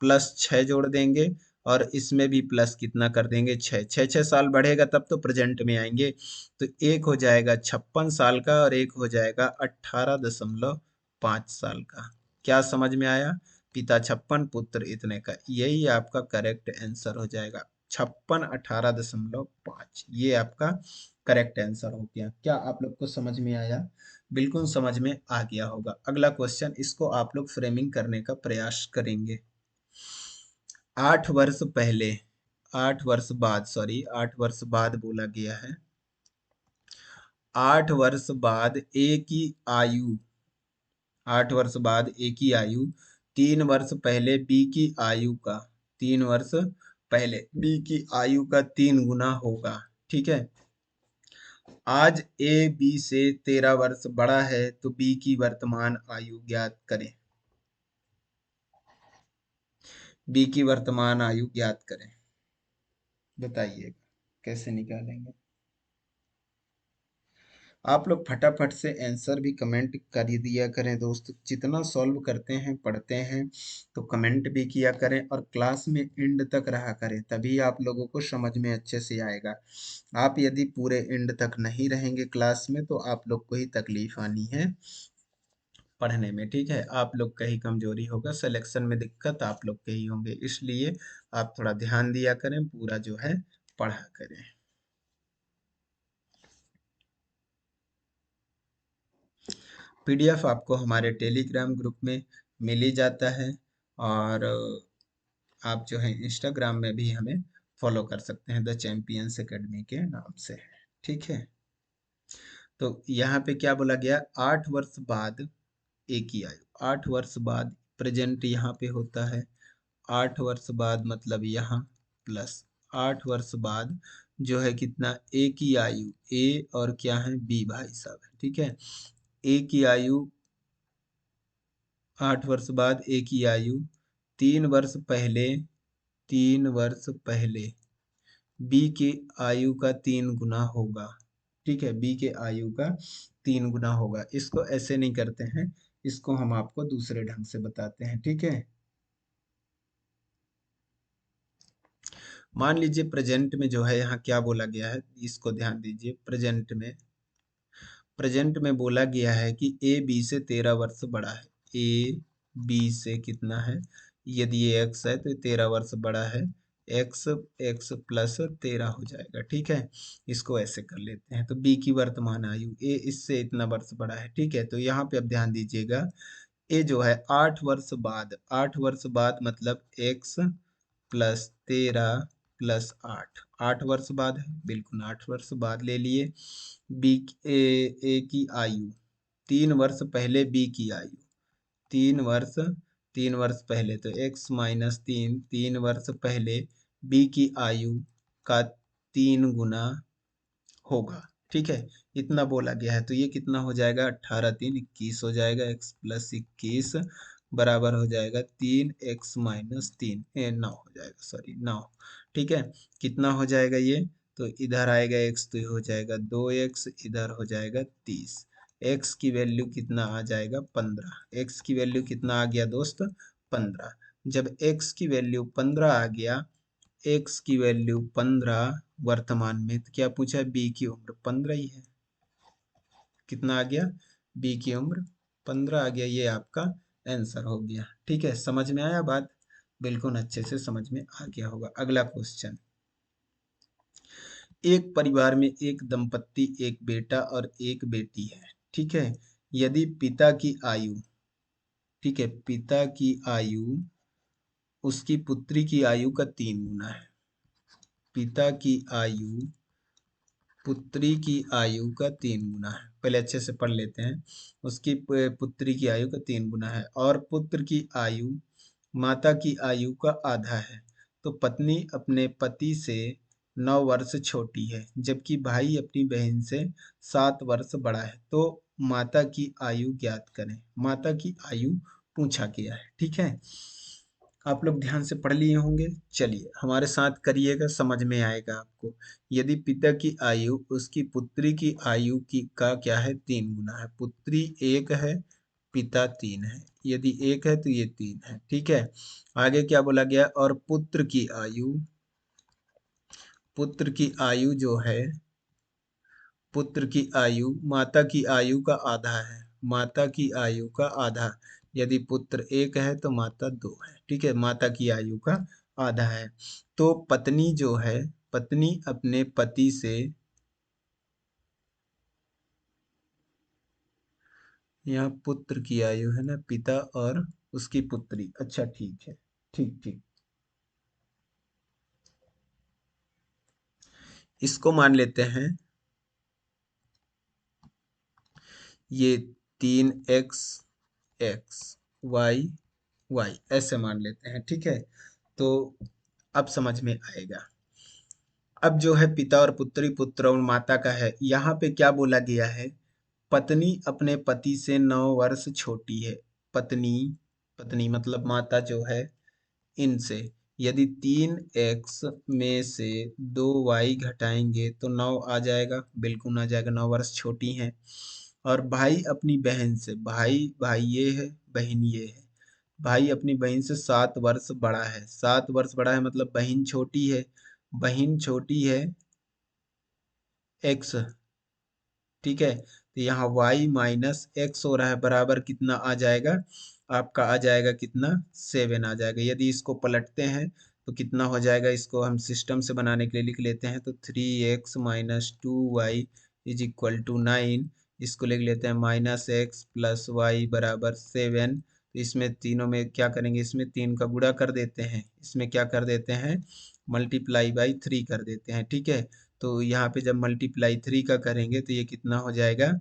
[SPEAKER 1] प्लस 6 जोड़ देंगे, और इसमें भी प्लस कितना कर देंगे, 6, 6 साल बढ़ेगा तब तो प्रेजेंट में आएंगे। तो एक हो जाएगा 56 साल का, और एक हो जाएगा 18.5 साल का। क्या समझ में आया, पिता 56, पुत्र इतने का, यही आपका करेक्ट आंसर हो जाएगा, 56 18.5, ये आपका करेक्ट आंसर हो गया। क्या आप लोग को समझ में आया, बिल्कुल समझ में आ गया होगा। अगला क्वेश्चन, इसको आप लोग फ्रेमिंग करने का प्रयास करेंगे। 8 वर्ष पहले, 8 वर्ष बाद, सॉरी 8 वर्ष बाद बोला गया है, 8 वर्ष बाद एक ही आयु, 8 वर्ष बाद एक ही आयु 3 वर्ष पहले बी की आयु का, 3 वर्ष पहले बी की आयु का 3 गुना होगा, ठीक है। आज ए बी से 13 वर्ष बड़ा है, तो बी की वर्तमान आयु ज्ञात करें, बी की वर्तमान आयु ज्ञात करें, बताइए कैसे निकालेंगे। आप लोग फटाफट से आंसर भी कमेंट कर दिया करें दोस्त, जितना सॉल्व करते हैं पढ़ते हैं, तो कमेंट भी किया करें, और क्लास में एंड तक रहा करें, तभी आप लोगों को समझ में अच्छे से आएगा। आप यदि पूरे एंड तक नहीं रहेंगे क्लास में, तो आप लोग को ही तकलीफ आनी है पढ़ने में, ठीक है। आप लोग का ही कमजोरी होगा, सिलेक्शन में दिक्कत आप लोग के ही होंगे, इसलिए आप थोड़ा ध्यान दिया करें, पूरा जो है पढ़ा करें। पीडीएफ आपको हमारे टेलीग्राम ग्रुप में मिल ही जाता है, और आप जो है इंस्टाग्राम में भी हमें फॉलो कर सकते हैं, द चैंपियंस एकेडमी के नाम से, ठीक है। तो यहाँ पे क्या बोला गया, 8 वर्ष बाद एक ही आयु, 8 वर्ष बाद प्रेजेंट यहाँ पे होता है, 8 वर्ष बाद मतलब यहाँ प्लस 8 वर्ष बाद जो है कितना, एक ही आयु ए और क्या है बी भाई साहब, ठीक है। एक ही आयु, 8 वर्ष बाद एक ही आयु, 3 वर्ष पहले, 3 वर्ष पहले बी की आयु का 3 गुना होगा, ठीक है। बी के आयु का 3 गुना होगा। इसको ऐसे नहीं करते हैं, इसको हम आपको दूसरे ढंग से बताते हैं, ठीक है। मान लीजिए प्रेजेंट में जो है यहाँ क्या बोला गया है, इसको ध्यान दीजिए। प्रेजेंट में, प्रेजेंट में बोला गया है कि ए बी से 13 वर्ष बड़ा है। ए बी से कितना है, यदि ये एक्स है तो ये 13 वर्ष बड़ा है। एक्स एक्स प्लस 13 हो जाएगा, ठीक है। इसको ऐसे कर लेते हैं, तो बी की वर्तमान आयु, ए इससे इतना वर्ष बड़ा है, ठीक है। तो यहाँ पे अब ध्यान दीजिएगा, ए जो है 8 वर्ष बाद, 8 वर्ष बाद मतलब एक्स प्लस 13 प्लस 8, 8 वर्ष बाद है, बिल्कुल 8 वर्ष बाद ले लिए। बी ए की आयु 3 वर्ष पहले, बी की आयु 3 वर्ष, 3 वर्ष पहले, तो x माइनस 3 वर्ष पहले b की आयु का 3 गुना होगा, ठीक है। इतना बोला गया है, तो ये कितना हो जाएगा, 18 3 21 हो जाएगा। x प्लस 21 बराबर हो जाएगा 3x माइनस 9 हो जाएगा, सॉरी 9, ठीक है। कितना हो जाएगा ये, तो इधर आएगा x, तो ये हो जाएगा 2x, इधर हो जाएगा 30। x की वैल्यू कितना आ जाएगा, 15। x की वैल्यू कितना आ गया दोस्त, 15। जब x की वैल्यू 15 आ गया, x की वैल्यू 15 वर्तमान में, तो क्या पूछा है, b की उम्र 15 ही है। कितना आ गया, b की उम्र 15 आ गया, ये आपका आंसर हो गया, ठीक है। समझ में आया बात, बिल्कुल अच्छे से समझ में आ गया होगा। अगला क्वेश्चन, एक परिवार में एक दंपत्ति, एक बेटा और एक बेटी है, ठीक है। यदि पिता की आयु, ठीक है, पिता की आयु उसकी पुत्री की आयु का 3 गुना है। पिता की आयु पुत्री की आयु का 3 गुना है, पहले अच्छे से पढ़ लेते हैं। उसकी पुत्री की आयु का 3 गुना है, और पुत्र की आयु माता की आयु का आधा है। तो पत्नी अपने पति से 9 वर्ष छोटी है, जबकि भाई अपनी बहन से 7 वर्ष बड़ा है। तो माता की आयु ज्ञात करें। माता की आयु पूछा गया है, ठीक है। आप लोग ध्यान से पढ़ लिए होंगे, चलिए हमारे साथ करिएगा, समझ में आएगा आपको। यदि पिता की आयु उसकी पुत्री की आयु की का क्या है, 3 गुना है। पुत्री 1 है, पिता 3 है। यदि 1 है तो ये 3 है, ठीक है। आगे क्या बोला गया, और पुत्र की आयु, पुत्र की आयु जो है, पुत्र की आयु माता की आयु का आधा है। माता की आयु का आधा, यदि पुत्र 1 है तो माता 2 है, ठीक है। माता की आयु का आधा है। तो पत्नी जो है, पत्नी अपने पति से, यहाँ पुत्र की आयु है ना, पिता और उसकी पुत्री, अच्छा ठीक है, ठीक ठीक। इसको मान लेते हैं, ये 3x x y y ऐसे मान लेते हैं, ठीक है। तो अब समझ में आएगा। अब जो है पिता और पुत्री, पुत्र और माता का है, यहाँ पे क्या बोला गया है, पत्नी अपने पति से 9 वर्ष छोटी है। पत्नी, पत्नी मतलब माता जो है, इनसे यदि 3x में से 2y घटाएंगे तो 9 आ जाएगा, बिल्कुल आ जाएगा, 9 वर्ष छोटी हैं। और भाई अपनी बहन से, भाई भाई ये है, बहन ये है, भाई अपनी बहन से 7 वर्ष बड़ा है। 7 वर्ष बड़ा है मतलब बहन छोटी है, बहन छोटी है x, ठीक है। तो यहाँ y माइनस एक्स हो रहा है, बराबर कितना आ जाएगा, आपका आ जाएगा कितना, 7 आ जाएगा। यदि इसको पलटते हैं तो कितना हो जाएगा, इसको हम सिस्टम से बनाने के लिए लिख लेते हैं, तो 3x minus 2y is equal to 9। इसको लिख लेते हैं माइनस एक्स प्लस वाई बराबर 7। तो इसमें तीनों में क्या करेंगे, इसमें 3 का गुणा कर देते हैं, इसमें क्या कर देते हैं, मल्टीप्लाई बाई 3 कर देते हैं, ठीक है। तो यहाँ पे जब मल्टीप्लाई 3 का करेंगे तो ये कितना हो जाएगा,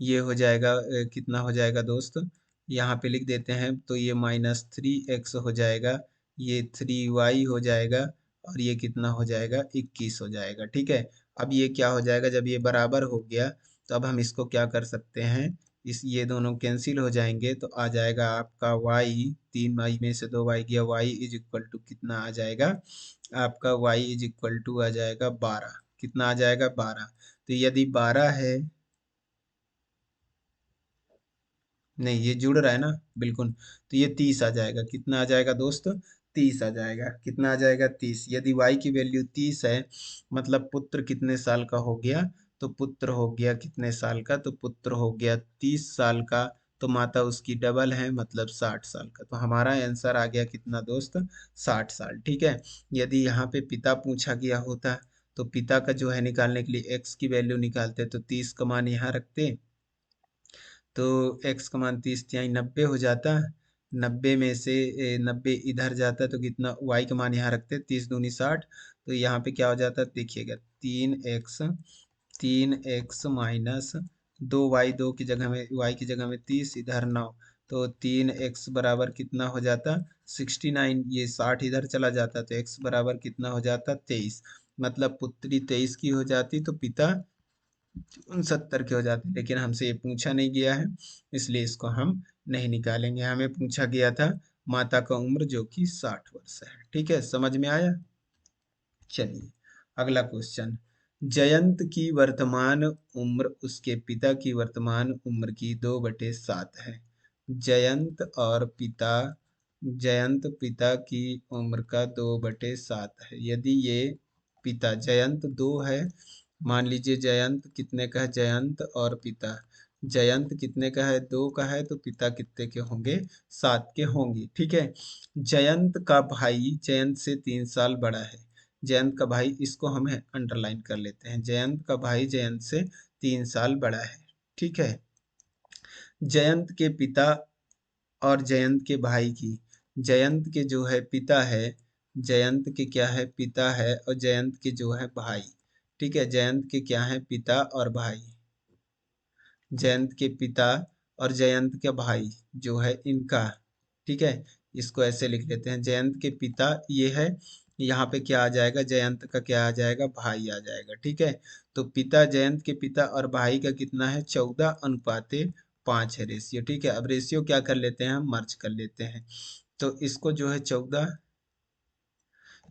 [SPEAKER 1] ये हो जाएगा कितना हो जाएगा दोस्त, यहाँ पे लिख देते हैं, तो ये -3x हो जाएगा, ये 3y हो जाएगा, और ये कितना हो जाएगा, 21 हो जाएगा, ठीक है। अब ये क्या हो जाएगा, जब ये बराबर हो गया तो अब हम इसको क्या कर सकते हैं, इस ये दोनों कैंसिल हो जाएंगे, तो आ जाएगा आपका y, 3y में से 2y गया, y इज इक्वल टू कितना आ जाएगा, आपका y इज इक्वल टू आ जाएगा 12। कितना आ जाएगा, 12। तो यदि 12 है, नहीं ये जुड़ रहा है ना, बिल्कुल, तो ये 30 आ जाएगा। कितना आ जाएगा दोस्त, 30 आ जाएगा। कितना आ जाएगा, 30। यदि y की वैल्यू 30 है, मतलब पुत्र कितने साल का हो गया, तो पुत्र हो गया कितने साल का, तो पुत्र हो गया 30 साल का। तो माता उसकी डबल है मतलब 60 साल का। तो हमारा आंसर आ गया कितना दोस्त, 60 साल। ठीक है। यदि यहाँ पे पिता पूछा गया होता तो पिता का जो है निकालने के लिए एक्स की वैल्यू निकालते, तो 30 का मान यहाँ रखते, तो एक्स का मान 30 यानी 90 हो जाता। 90 में से 90 इधर जाता तो कितना, वाई का मान यहाँ रखते 30 दूनी 60। तो यहाँ पे क्या हो जाता देखिएगा, 3x माइनस 2y, 2 की जगह में y की जगह में 30 इधर 9। तो 3x बराबर कितना हो जाता 69, ये 60 इधर चला जाता तो x बराबर कितना हो जाता 23। मतलब पुत्री 23 की हो जाती तो पिता 69 के हो जाते। लेकिन हमसे ये पूछा नहीं गया है, इसलिए इसको हम नहीं निकालेंगे। हमें पूछा गया था माता का उम्र जो कि 60 वर्ष है। ठीक है, समझ में आया। चलिए अगला क्वेश्चन। जयंत की वर्तमान उम्र उसके पिता की वर्तमान उम्र की 2/7 है। जयंत और पिता, जयंत पिता की उम्र का 2/7 है। यदि ये पिता जयंत 2 है, मान लीजिए जयंत कितने का है, जयंत और पिता, जयंत कितने का है 2 का है, तो पिता कितने के होंगे 7 के होंगे। ठीक है। जयंत का भाई जयंत से 3 साल बड़ा है। जयंत का भाई, इसको हमें अंडरलाइन कर लेते हैं, जयंत का भाई जयंत से 3 साल बड़ा है। ठीक है। जयंत के पिता और जयंत के भाई की, जयंत के जो है पिता है, जयंत के क्या है पिता है, और जयंत के जो है भाई। ठीक है, जयंत के क्या है पिता और भाई, जयंत के पिता और जयंत के भाई जो है इनका। ठीक है, इसको ऐसे लिख लेते हैं, जयंत के पिता ये है, यहाँ पे क्या आ जाएगा, जयंत का क्या आ जाएगा, भाई आ जाएगा। ठीक है। तो पिता, जयंत के पिता और भाई का कितना है 14:5 है रेशियो। ठीक है। अब रेशियो क्या कर लेते हैं, हम मर्ज कर लेते हैं। तो इसको जो है 14,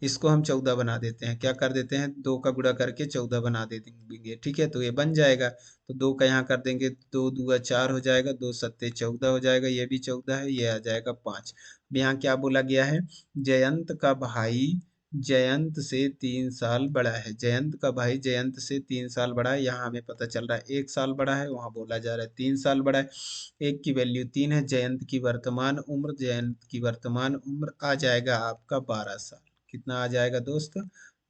[SPEAKER 1] इसको हम 14 बना देते हैं, क्या कर देते हैं 2 का गुणा करके 14 बना दे देंगे। ठीक है, तो ये बन जाएगा। तो 2 का यहाँ कर देंगे, 2 दूगा 4 हो जाएगा, 2 सत्ते 14 हो जाएगा, ये भी 14 है, ये आ जाएगा 5। अब यहाँ क्या बोला गया है, जयंत का भाई जयंत से 3 साल बड़ा है। जयंत का भाई जयंत से 3 साल बड़ा है, यहाँ हमें पता चल रहा है 1 साल बड़ा है, वहाँ बोला जा रहा है 3 साल बड़ा है। एक की वैल्यू 3 है। जयंत की वर्तमान उम्र, जयंत की वर्तमान उम्र आ जाएगा आपका 12 साल। कितना आ जाएगा दोस्त,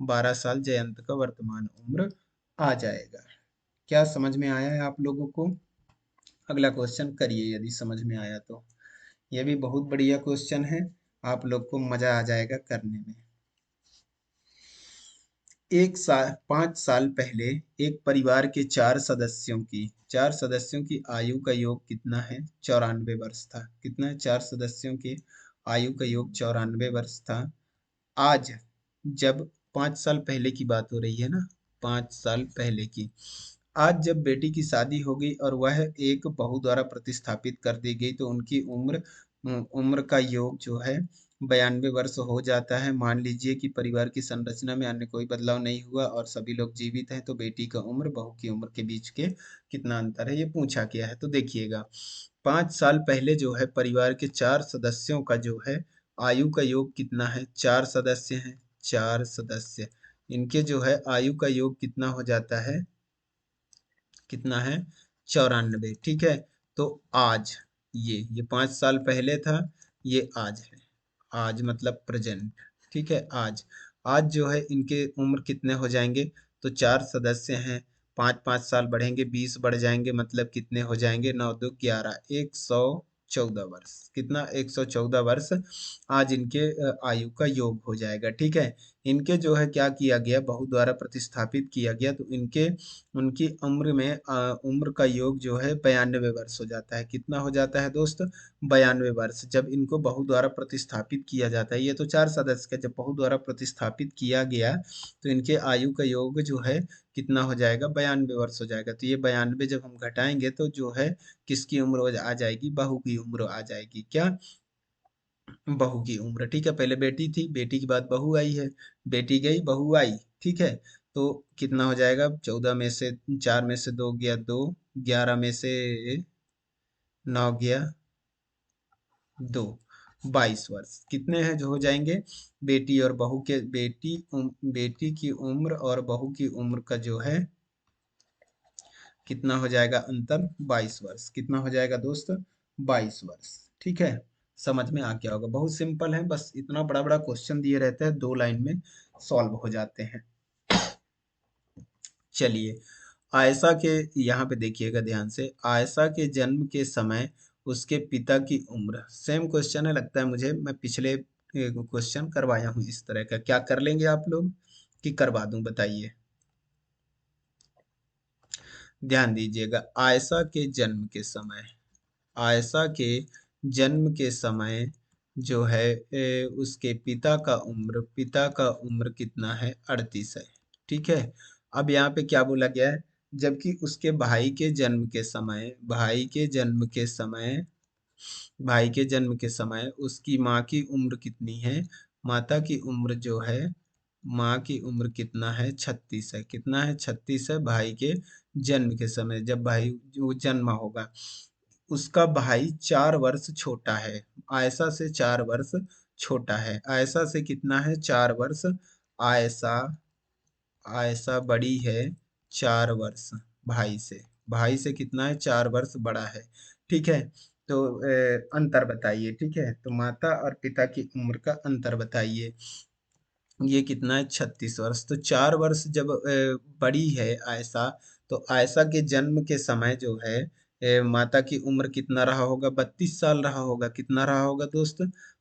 [SPEAKER 1] 12 साल जयंत का वर्तमान उम्र आ जाएगा। क्या समझ में आया है आप लोगों को। अगला क्वेश्चन करिए यदि समझ में आया तो। यह भी बहुत बढ़िया क्वेश्चन है, आप लोग को मजा आ जाएगा करने में। 5 साल पहले एक परिवार के 4 सदस्यों की आयु का योग कितना है, 94 वर्ष था। कितना है, 4 सदस्यों की आयु का योग 94 वर्ष था। आज जब 5 साल पहले की बात हो रही है ना, 5 साल पहले की, आज जब बेटी की शादी हो गई और वह एक बहू द्वारा प्रतिस्थापित कर दी गई, तो उनकी उम्र का योग जो है 92 वर्ष हो जाता है। मान लीजिए कि परिवार की संरचना में अन्य कोई बदलाव नहीं हुआ और सभी लोग जीवित हैं, तो बेटी का उम्र बहू की उम्र के बीच के कितना अंतर है, ये पूछा गया है। तो देखिएगा, 5 साल पहले जो है परिवार के 4 सदस्यों का जो है आयु का योग कितना है, 4 सदस्य हैं, 4 सदस्य, इनके जो है आयु का योग कितना हो जाता है, कितना है 94। ठीक है। तो आज ये 5 साल पहले था, ये आज है, आज मतलब प्रेजेंट। ठीक है, आज, आज जो है इनके उम्र कितने हो जाएंगे, तो 4 सदस्य हैं, 5 5 साल बढ़ेंगे, 20 बढ़ जाएंगे, मतलब कितने हो जाएंगे, 9 2 11, 114 वर्ष। कितना, 114 वर्ष आज इनके आयु का योग हो जाएगा। ठीक है। इनके जो है क्या किया गया, बहू द्वारा प्रतिस्थापित किया गया, तो इनके उनकी उम्र में उम्र का योग जो है 92 वर्ष हो जाता है। कितना हो जाता है दोस्त, 92 वर्ष, जब इनको बहू द्वारा प्रतिस्थापित किया जाता है। ये तो 4 सदस्य का, जब बहू द्वारा प्रतिस्थापित किया गया तो इनके आयु का योग जो है कितना हो जाएगा, 92 वर्ष हो जाएगा। तो ये 92 जब हम घटाएंगे तो जो है किसकी उम्र आ जाएगी, बहू की उम्र आ जाएगी। क्या, बहू की उम्र। ठीक है, पहले बेटी थी, बेटी के बाद बहू आई है, बेटी गई बहू आई। ठीक है। तो कितना हो जाएगा, 14 में से 4 में से 2 गया 2, 11 में से 9 गया 2, 22 वर्ष कितने हैं जो हो जाएंगे, बेटी और बहू के, बेटी की उम्र और बहू की उम्र का जो है कितना हो जाएगा अंतर? 22 वर्ष। कितना हो जाएगा दोस्त? 22 वर्ष। ठीक है, समझ में आ गया होगा। बहुत सिंपल है, बस इतना बड़ा बड़ा क्वेश्चन दिए रहते हैं, 2 लाइन में सॉल्व हो जाते हैं। चलिए, आयशा के, यहाँ पे देखिएगा ध्यान से, आयशा के जन्म के समय उसके पिता की उम्र। सेम क्वेश्चन है, लगता है मुझे मैं पिछले क्वेश्चन करवाया हूँ इस तरह का। क्या कर लेंगे आप लोग कि करवा दूं, बताइए। ध्यान दीजिएगा, आयशा के जन्म के समय, आयशा के जन्म के समय जो है उसके पिता का उम्र कितना है? 38 है। ठीक है, अब यहाँ पे क्या बोला गया है? जबकि उसके भाई के जन्म के समय, भाई के जन्म के समय उसकी माँ की उम्र कितनी है? माता की उम्र जो है, माँ की उम्र कितना है? 36 है। कितना है? 36 है। भाई के जन्म के समय, जब भाई जो जन्म होगा, उसका भाई 4 वर्ष छोटा है, आयशा से 4 वर्ष छोटा है। आयशा से कितना है? 4 वर्ष। आयशा आयशा बड़ी है 4 वर्ष भाई से। भाई से कितना है? 4 वर्ष बड़ा है। ठीक है, तो अंतर बताइए। ठीक है, तो माता और पिता की उम्र का अंतर बताइए। ये कितना है? 36 वर्ष। तो 4 वर्ष जब बड़ी है आयशा, तो आयशा के जन्म के समय जो है माता की उम्र कितना रहा होगा? 32 साल रहा होगा। कितना रहा होगा दोस्त?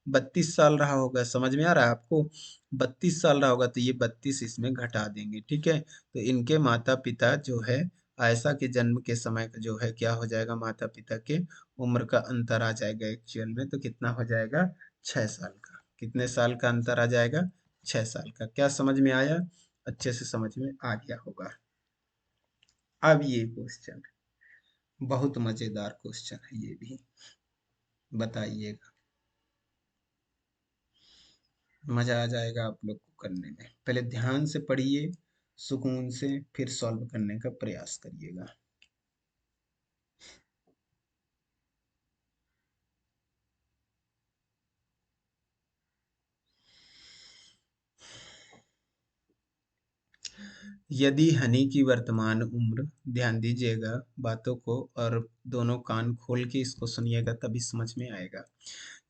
[SPEAKER 1] 32 साल रहा होगा। समझ में आ रहा है आपको? 32 साल रहा होगा, तो ये 32 इसमें घटा देंगे। ठीक है, तो इनके माता पिता जो है, आयशा के जन्म के समय का जो है क्या हो जाएगा? माता पिता के उम्र का अंतर आ जाएगा एक्चुअल में, तो कितना हो जाएगा? 6 साल का। कितने साल का अंतर आ जाएगा? 6 साल का। क्या समझ में आया? अच्छे से समझ में आ गया होगा। अब ये क्वेश्चन बहुत मजेदार क्वेश्चन है, ये भी बताइएगा, मजा आ जाएगा आप लोग को करने में। पहले ध्यान से पढ़िए, सुकून से, फिर सॉल्व करने का प्रयास करिएगा। यदि हनी की वर्तमान उम्र, ध्यान दीजिएगा बातों को, और दोनों कान खोल के इसको सुनिएगा, तभी समझ में आएगा।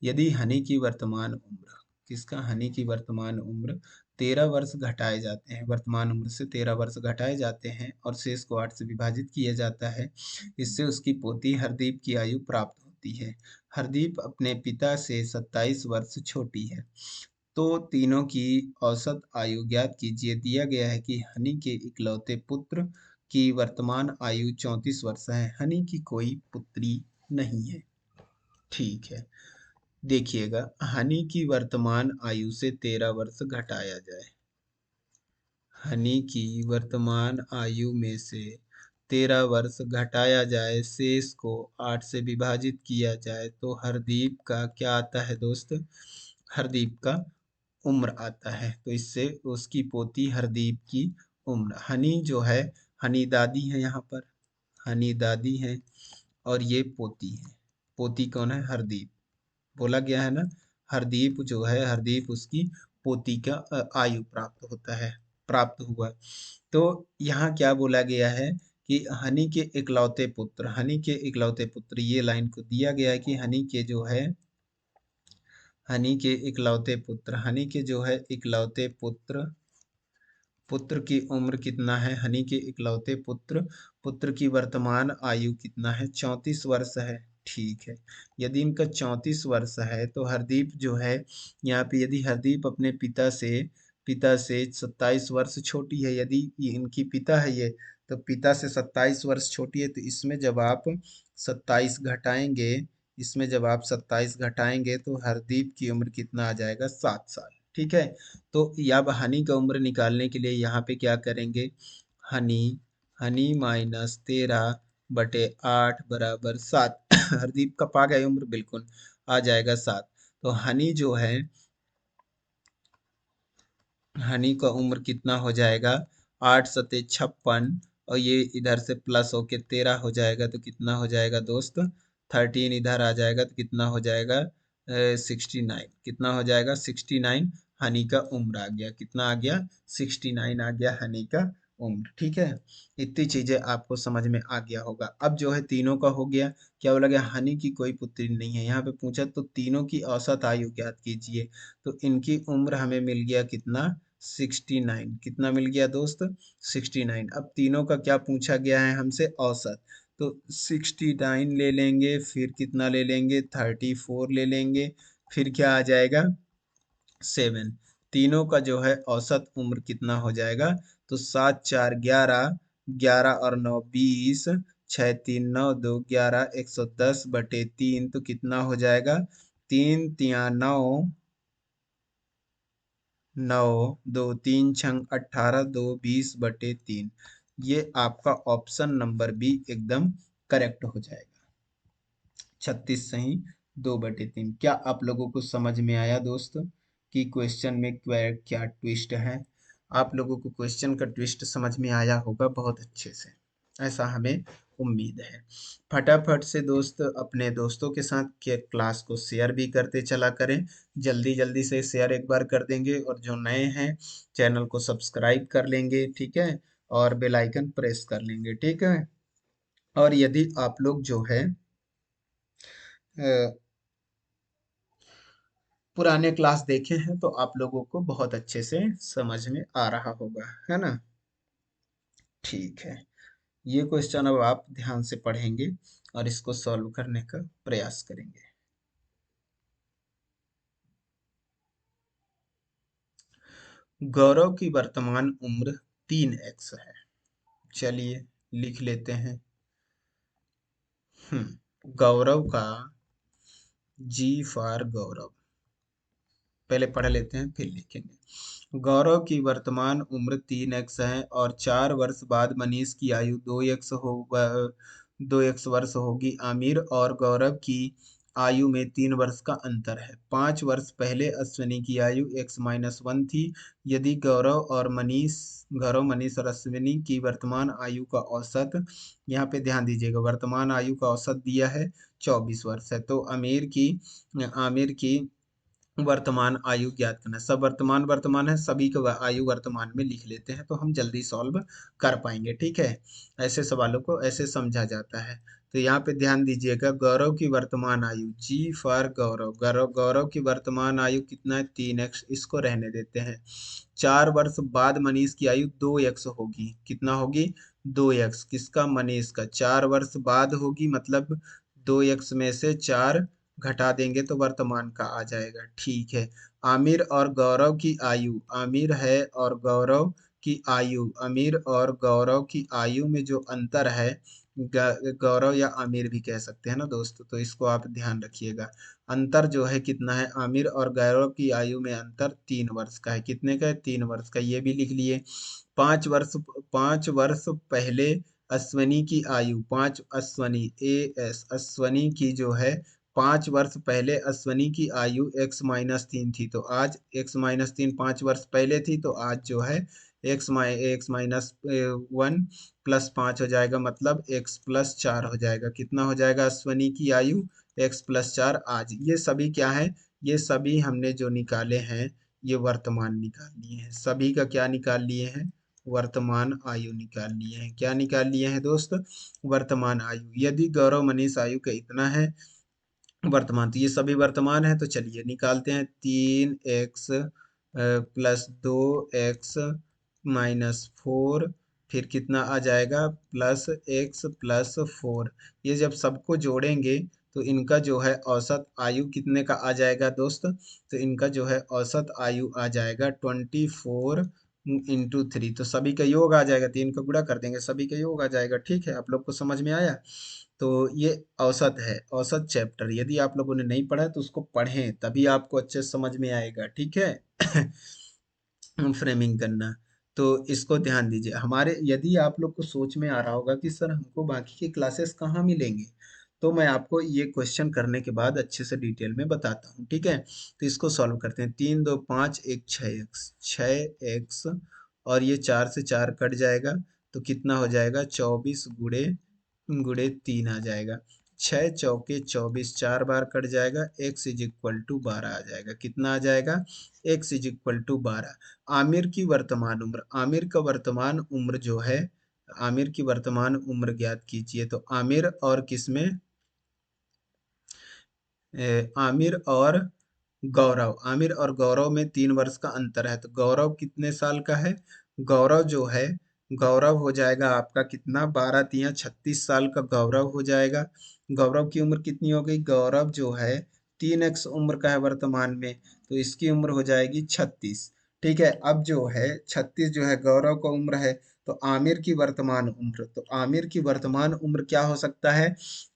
[SPEAKER 1] यदि हनी की वर्तमान उम्र, किसका? हनी की वर्तमान उम्र 13 वर्ष घटाए जाते हैं, वर्तमान उम्र से 13 वर्ष घटाए जाते हैं और शेष को 8 से विभाजित किया जाता है। इससे उसकी पोती हरदीप की आयु प्राप्त होती है। हरदीप अपने पिता से 27 वर्ष छोटी है। तो तीनों की औसत आयु ज्ञात कीजिए। दिया गया है कि हनी के इकलौते पुत्र की वर्तमान आयु 34 वर्ष है। हनी की कोई पुत्री नहीं है। ठीक है, देखिएगा, हनी की वर्तमान आयु से 13 वर्ष घटाया जाए। हनी की वर्तमान आयु में से 13 वर्ष घटाया जाए, शेष को 8 से विभाजित किया जाए, तो हरदीप का क्या आता है दोस्त? हरदीप का उम्र आता है। तो इससे उसकी पोती हरदीप की उम्र, हनी जो है, हनी दादी है यहाँ पर, हनी दादी है, और ये पोती है। पोती कौन है? हरदीप। बोला गया है ना, हरदीप जो है, हरदीप उसकी पोती का आयु प्राप्त होता है, प्राप्त हुआ। तो यहाँ क्या बोला गया है कि हनी के इकलौते पुत्र, हनी के इकलौते पुत्र, ये लाइन को दिया गया है कि हनी के जो है, हनी के इकलौते पुत्र, हनी के जो है इकलौते पुत्र, पुत्र की उम्र कितना है? हनी के इकलौते पुत्र, पुत्र की वर्तमान आयु कितना है? 34 वर्ष है। ठीक है, यदि इनका 34 वर्ष है, तो हरदीप जो है, यहाँ पे यदि हरदीप अपने पिता से 27 वर्ष छोटी है, यदि ये इनकी पिता है ये, तो पिता से 27 वर्ष छोटी है, तो इसमें जब आप 27 घटाएंगे, इसमें जब आप 27 घटाएंगे, तो हरदीप की उम्र कितना आ जाएगा? 7 साल। ठीक है, तो अब हनी का उम्र निकालने के लिए यहाँ पे क्या करेंगे? हनी हनी -13/8 बराबर 7। हरदीप का पा गए उम्र, बिल्कुल आ जाएगा 7। तो हनी जो है, हनी का उम्र कितना हो जाएगा? 8 × 7 = 56, और ये इधर से प्लस होके 13 हो जाएगा, तो कितना हो जाएगा दोस्त? 13 इधर आ जाएगा, तो कितना हो जाएगा? 69। कितना हो जाएगा? 69 हनी का उम्र आ गया। कितना आ गया? 69 आ गया हनी का उम्र। ठीक है, इतनी चीजें आपको समझ में आ गया होगा। अब जो है तीनों का हो गया। क्या बोला गया, हनी की कोई पुत्री नहीं है। यहाँ पे पूछा तो तीनों की औसत आयु ज्ञात कीजिए। तो इनकी उम्र हमें मिल गया कितना, 69। कितना मिल गया दोस्त, 69। अब तीनों का क्या पूछा गया है हमसे, औसत। तो 69 ले लेंगे, फिर कितना ले लेंगे, 34 ले लेंगे, फिर क्या आ जाएगा, 7। तीनों का जो है औसत उम्र कितना हो जाएगा, तो 7 4 11, 11 और 9 20, 6 3 9 2 11, 110/3। तो कितना हो जाएगा, 3 तिया 9, 9 2 3 छंग 18, 2 20/3। ये आपका ऑप्शन नंबर बी एकदम करेक्ट हो जाएगा। 36 सही, 2/3। क्या आप लोगों को समझ में आया दोस्त कि क्वेश्चन में क्या ट्विस्ट है। आप लोगों को क्वेश्चन का ट्विस्ट समझ में आया होगा बहुत अच्छे से, ऐसा हमें उम्मीद है। फटाफट से दोस्त अपने दोस्तों के साथ के क्लास को शेयर भी करते चला करें। जल्दी जल्दी से शेयर एक बार कर देंगे, और जो नए हैं चैनल को सब्सक्राइब कर लेंगे, ठीक है, और बेल आइकन प्रेस कर लेंगे, ठीक है। और यदि आप लोग जो है अ, पुराने क्लास देखे हैं तो आप लोगों को बहुत अच्छे से समझ में आ रहा होगा, है ना। ठीक है, ये क्वेश्चन अब आप ध्यान से पढ़ेंगे और इसको सॉल्व करने का प्रयास करेंगे। गौरव की वर्तमान उम्र 3x है। चलिए लिख लेते हैं। गौरव का, जी फॉर गौरव, पहले पढ़ लेते हैं फिर लिखेंगे। गौरव की वर्तमान उम्र 3x है और 4 वर्ष बाद मनीष की आयु 2x वर्ष होगी। आमिर और गौरव की आयु में 3 वर्ष का अंतर है। 5 वर्ष पहले अश्विनी की आयु x-1 थी। यदि गौरव मनीष और अश्विनी की वर्तमान आयु का औसत, यहाँ पे ध्यान दीजिएगा, वर्तमान आयु का औसत दिया है 24 वर्ष है, तो आमिर की वर्तमान आयु ज्ञात करना है। सब वर्तमान वर्तमान है, सभी को आयु वर्तमान में लिख लेते हैं तो हम जल्दी सॉल्व कर पाएंगे, ठीक है। ऐसे सवालों को ऐसे समझा जाता है। तो यहाँ पे ध्यान दीजिएगा, गौरव की वर्तमान आयु, जी फॉर गौरव की वर्तमान आयु कितना है, 3x, इसको रहने देते हैं। 4 वर्ष बाद मनीष की आयु 2x होगी। कितना होगी, 2x, किसका, मनीष का। 4 वर्ष बाद होगी मतलब 2x में से 4 घटा देंगे तो वर्तमान का आ जाएगा, ठीक है। आमिर और गौरव की आयु में जो अंतर है, गौरव या आमिर भी कह सकते हैं ना दोस्त, तो इसको आप ध्यान रखिएगा। अंतर जो है कितना है, आमिर और गौरव की आयु में अंतर 3 वर्ष का है। कितने का है, 3 वर्ष का, ये भी लिख लिए। 5 वर्ष पहले अश्वनी की आयु, अश्वनी की जो है 5 वर्ष पहले अश्वनी की आयु x-3 थी, तो आज x-3 5 वर्ष पहले थी, तो आज जो है x-1 +5 हो जाएगा, मतलब x+4 हो जाएगा। कितना हो जाएगा अश्वनी की आयु, x+4 आज। ये सभी क्या है, ये सभी हमने जो निकाले हैं ये वर्तमान निकाल लिए हैं। सभी का क्या निकाल लिए हैं, वर्तमान आयु निकाल लिए हैं। क्या निकाल लिए हैं दोस्त, वर्तमान आयु। यदि गौरव मनीष आयु का इतना है वर्तमान, तो ये सभी वर्तमान है, तो चलिए निकालते हैं। 3x +2x-4, फिर कितना आ जाएगा, +x+4। ये जब सबको जोड़ेंगे तो इनका जो है औसत आयु कितने का आ जाएगा दोस्त, तो इनका जो है औसत आयु आ जाएगा 24 × 3, तो सभी का योग आ जाएगा, 3 का गुणा कर देंगे, सभी का योग आ जाएगा, ठीक है। आप लोग को समझ में आया। तो ये औसत है, औसत चैप्टर यदि आप लोगों ने नहीं पढ़ा है तो उसको पढ़ें, तभी आपको अच्छे से समझ में आएगा, ठीक है। फ्रेमिंग करना, तो इसको ध्यान दीजिए। हमारे यदि आप लोग को सोच में आ रहा होगा कि सर हमको बाकी की क्लासेस कहाँ मिलेंगे, तो मैं आपको ये क्वेश्चन करने के बाद अच्छे से डिटेल में बताता हूँ, ठीक है। तो इसको सॉल्व करते हैं। 3 2 5 1 6x और ये 4 से 4 कट जाएगा, तो कितना हो जाएगा, 24 गुड़े गुड़े 3 आ जाएगा। 6 चौके 24, 4 बार कट जाएगा, x इज इक्वल टू 12 आ जाएगा। कितना आ जाएगा? x is equal to 12। Aamir की वर्तमान उम्र, आमिर का वर्तमान उम्र जो है, आमिर की वर्तमान उम्र ज्ञात कीजिए। तो आमिर और किसमें, आमिर और गौरव, आमिर और गौरव में 3 वर्ष का अंतर है। तो गौरव कितने साल का है? गौरव जो है, गौरव हो जाएगा आपका कितना, 12 तिया 36 साल का गौरव हो जाएगा। गौरव की उम्र कितनी हो गई? गौरव जो है 3x उम्र का है वर्तमान में, तो इसकी उम्र हो जाएगी 36। ठीक है, अब जो है 36 जो है गौरव का उम्र है, तो आमिर की वर्तमान उम्र, तो आमिर की वर्तमान उम्र क्या हो सकता है?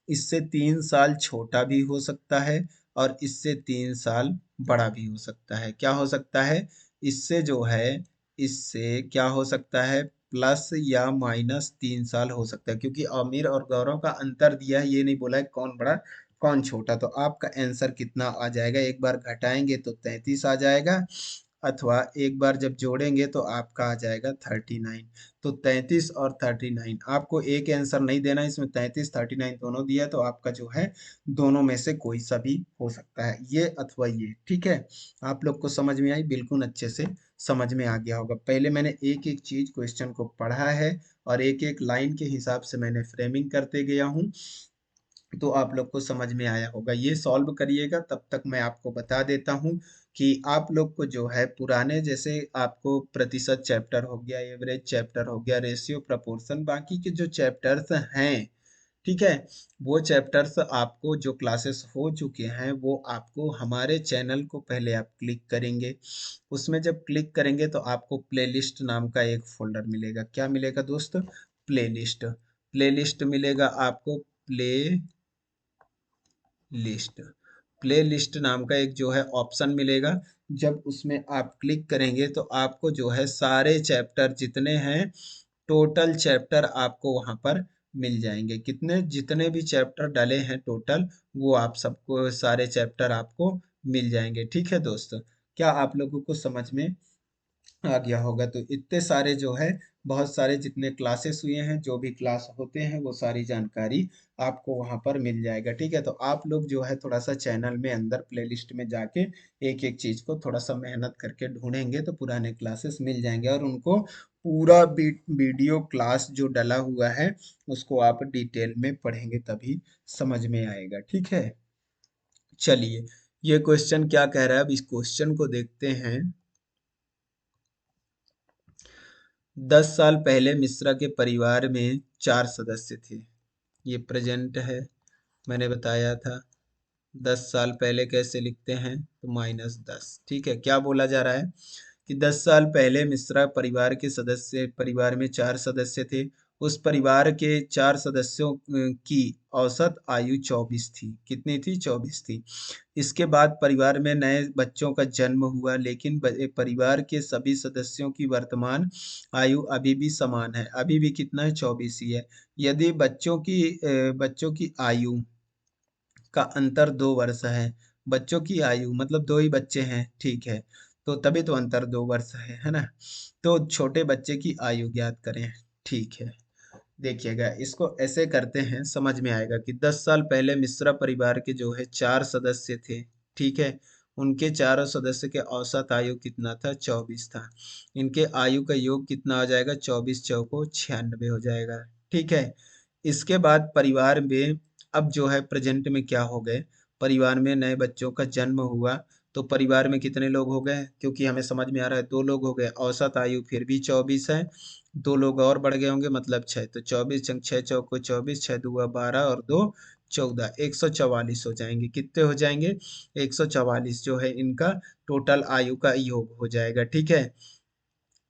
[SPEAKER 1] इससे 3 साल छोटा भी हो सकता है और इससे 3 साल बड़ा भी हो सकता है। क्या हो सकता है? इससे जो है, इससे क्या हो सकता है, प्लस या माइनस 3 साल हो सकता है, क्योंकि आमिर और गौरव का अंतर दिया है, ये नहीं बोला है कौन बड़ा कौन छोटा। तो आपका आंसर कितना आ जाएगा? एक बार घटाएंगे तो 33 आ जाएगा, अथवा एक बार जब जोड़ेंगे तो आपका आ जाएगा 39। तो 33 और 39, आपको एक आंसर नहीं देना, इसमें 33 39 दोनों दिया है, तो आपका जो है दोनों में से कोई सा भी हो सकता है, ये अथवा ये। ठीक है, आप लोग को समझ में आई? बिल्कुल अच्छे से समझ में आ गया होगा। पहले मैंने एक एक चीज क्वेश्चन को पढ़ा है और एक एक लाइन के हिसाब से मैंने फ्रेमिंग करते गया हूँ, तो आप लोग को समझ में आया होगा। ये सॉल्व करिएगा, तब तक मैं आपको बता देता हूँ कि आप लोग को जो है पुराने जैसे आपको प्रतिशत चैप्टर हो गया, एवरेज चैप्टर हो गया, रेशियो प्रपोर्शन, बाकी के जो चैप्टर्स हैं, ठीक है, वो चैप्टर्स आपको जो क्लासेस हो चुके हैं वो आपको हमारे चैनल को पहले आप क्लिक करेंगे। उसमें जब क्लिक करेंगे तो आपको प्लेलिस्ट नाम का एक फोल्डर मिलेगा। क्या मिलेगा दोस्त? प्लेलिस्ट। प्लेलिस्ट मिलेगा आपको, प्ले लिस्ट। प्ले लिस्ट नाम का एक जो है ऑप्शन मिलेगा। जब उसमें आप क्लिक करेंगे तो आपको जो है सारे चैप्टर जितने हैं, टोटल चैप्टर आपको वहां पर मिल जाएंगे। कितने, जितने भी चैप्टर डले हैं टोटल, वो आप सबको सारे चैप्टर आपको मिल जाएंगे। ठीक है दोस्त, क्या आप लोगों को समझ में आ गया होगा? तो इतने सारे जो है, बहुत सारे जितने क्लासेस हुए हैं, जो भी क्लास होते हैं, वो सारी जानकारी आपको वहां पर मिल जाएगा। ठीक है, तो आप लोग जो है थोड़ा सा चैनल में अंदर प्लेलिस्ट में जाके एक एक चीज को थोड़ा सा मेहनत करके ढूंढेंगे तो पुराने क्लासेस मिल जाएंगे, और उनको पूरा वीडियो क्लास जो डला हुआ है उसको आप डिटेल में पढ़ेंगे, तभी समझ में आएगा। ठीक है, चलिए, ये क्वेश्चन क्या कह रहा है, अब इस क्वेश्चन को देखते हैं। 10 साल पहले मिश्रा के परिवार में 4 सदस्य थे। ये प्रेजेंट है, मैंने बताया था। 10 साल पहले कैसे लिखते हैं? तो -10। ठीक है, क्या बोला जा रहा है कि 10 साल पहले मिश्रा परिवार में 4 सदस्य थे। उस परिवार के 4 सदस्यों की औसत आयु 24 थी। कितनी थी? 24 थी। इसके बाद परिवार में नए बच्चों का जन्म हुआ, लेकिन परिवार के सभी सदस्यों की वर्तमान आयु अभी भी समान है। अभी भी कितना है? 24 ही है। यदि बच्चों की आयु का अंतर 2 वर्ष है, बच्चों की आयु मतलब दो ही बच्चे हैं, ठीक है, तो तभी तो अंतर 2 वर्ष है ना? तो छोटे बच्चे की आयु ज्ञात करें। ठीक है, देखिएगा, इसको ऐसे करते हैं, समझ में आएगा कि 10 साल पहले मिश्रा परिवार के जो है 4 सदस्य थे। ठीक है, उनके चारों सदस्य के औसत आयु कितना था? 24 था। इनके आयु का योग कितना आ जाएगा? 24 चौको 96 हो जाएगा। ठीक है, इसके बाद परिवार में अब जो है प्रेजेंट में क्या हो गए, परिवार में नए बच्चों का जन्म हुआ, तो परिवार में कितने लोग हो गए? क्योंकि हमें समझ में आ रहा है 2 लोग हो गए, औसत आयु फिर भी 24 है, 2 लोग और बढ़ गए होंगे मतलब 6, तो 24 छंग 6 चौको 24, 6 दूआ 12 और 2 14, 144 हो जाएंगे। कितने हो जाएंगे? 144 जो है इनका टोटल आयु का योग हो जाएगा। ठीक है,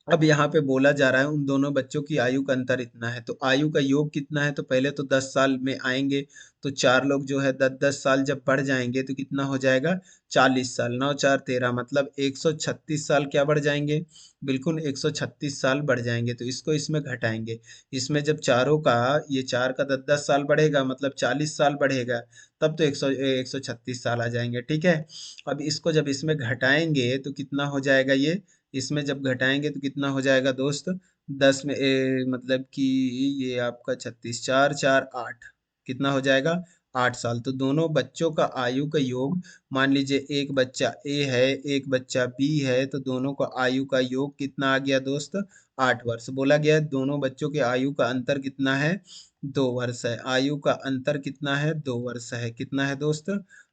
[SPEAKER 1] अब यहाँ पे बोला जा रहा है उन दोनों बच्चों की आयु का अंतर इतना है, तो आयु का योग कितना है? तो पहले तो 10 साल में आएंगे, तो 4 लोग जो है 10-10 साल जब बढ़ जाएंगे तो कितना हो जाएगा? 40 साल। 9 4 13 मतलब 136 साल क्या बढ़ जाएंगे? बिल्कुल 136 साल बढ़ जाएंगे। तो इसको इसमें घटाएंगे, इसमें जब चारों का, ये 4 का 10-10 साल बढ़ेगा मतलब 40 साल बढ़ेगा, तब तो 136 साल आ जाएंगे। ठीक है, अब इसको जब इसमें घटाएंगे तो कितना हो जाएगा? ये इसमें जब घटाएंगे तो कितना हो जाएगा दोस्त? 10 में मतलब कि ये आपका 36, 4 4 8, कितना हो जाएगा? 8 साल। तो दोनों बच्चों का आयु का योग, मान लीजिए एक बच्चा ए है, एक बच्चा बी है, तो दोनों का आयु का योग कितना आ गया दोस्त? 8 वर्ष। बोला गया है दोनों बच्चों के आयु का अंतर कितना है? 2 वर्ष है। आयु का अंतर कितना है? 2 वर्ष है। कितना है दोस्त?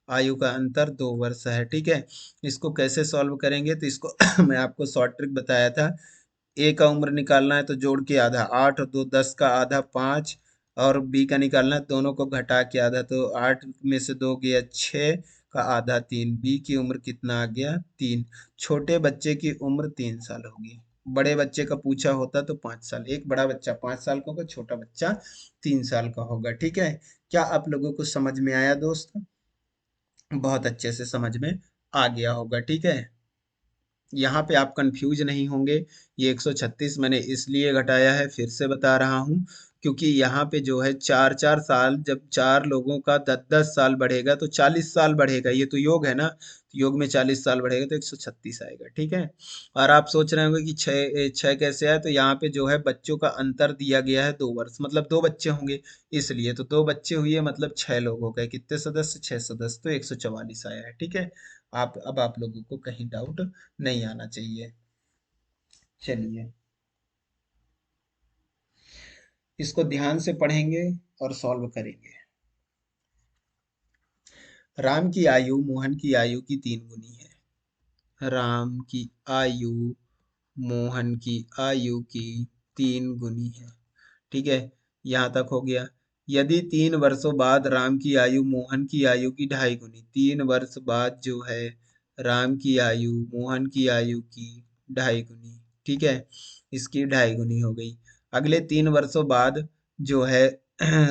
[SPEAKER 1] आयु का अंतर 2 वर्ष है। ठीक है, इसको कैसे सॉल्व करेंगे? तो इसको मैं आपको शॉर्ट ट्रिक बताया था। ए का उम्र निकालना है तो जोड़ के आधा, 8 और 2 10 का आधा 5, और बी का निकालना है, दोनों को घटा के आधा, तो 8 में से 2 गया 6 का आधा 3। बी की उम्र कितना आ गया? 3। छोटे बच्चे की उम्र 3 साल होगी। बड़े बच्चे का पूछा होता तो 5 साल। एक बड़ा बच्चा 5 साल का होगा, छोटा बच्चा 3 साल का होगा। ठीक है, क्या आप लोगों को समझ में आया दोस्त? बहुत अच्छे से समझ में आ गया होगा। ठीक है, यहाँ पे आप कंफ्यूज नहीं होंगे। ये 136 मैंने इसलिए घटाया है, फिर से बता रहा हूँ, क्योंकि यहाँ पे जो है 4 4 साल, जब 4 लोगों का 10 10 साल बढ़ेगा तो 40 साल बढ़ेगा। ये तो योग है ना, तो योग में 40 साल बढ़ेगा तो 136 आएगा। ठीक है, और आप सोच रहे होंगे कि छः छः कैसे आए? तो यहाँ पे जो है बच्चों का अंतर दिया गया है 2 वर्ष, मतलब 2 बच्चे होंगे, इसलिए। तो 2 बच्चे हुए मतलब 6 लोग हो गए। कितने सदस्य? 6 सदस्य, तो 144 आया है। ठीक है, आप अब आप लोगों को कहीं डाउट नहीं आना चाहिए। चलिए, इसको ध्यान से पढ़ेंगे और सॉल्व करेंगे। राम की आयु मोहन की आयु की 3 गुनी है। राम की आयु मोहन की आयु की 3 गुनी है। ठीक है, यहाँ तक हो गया। यदि 3 वर्षों बाद राम की आयु मोहन की आयु की 2.5 गुनी, 3 वर्ष बाद जो है राम की आयु मोहन की आयु की 2.5 गुनी, ठीक है, इसकी 2.5 गुनी हो गई। अगले 3 वर्षों बाद जो है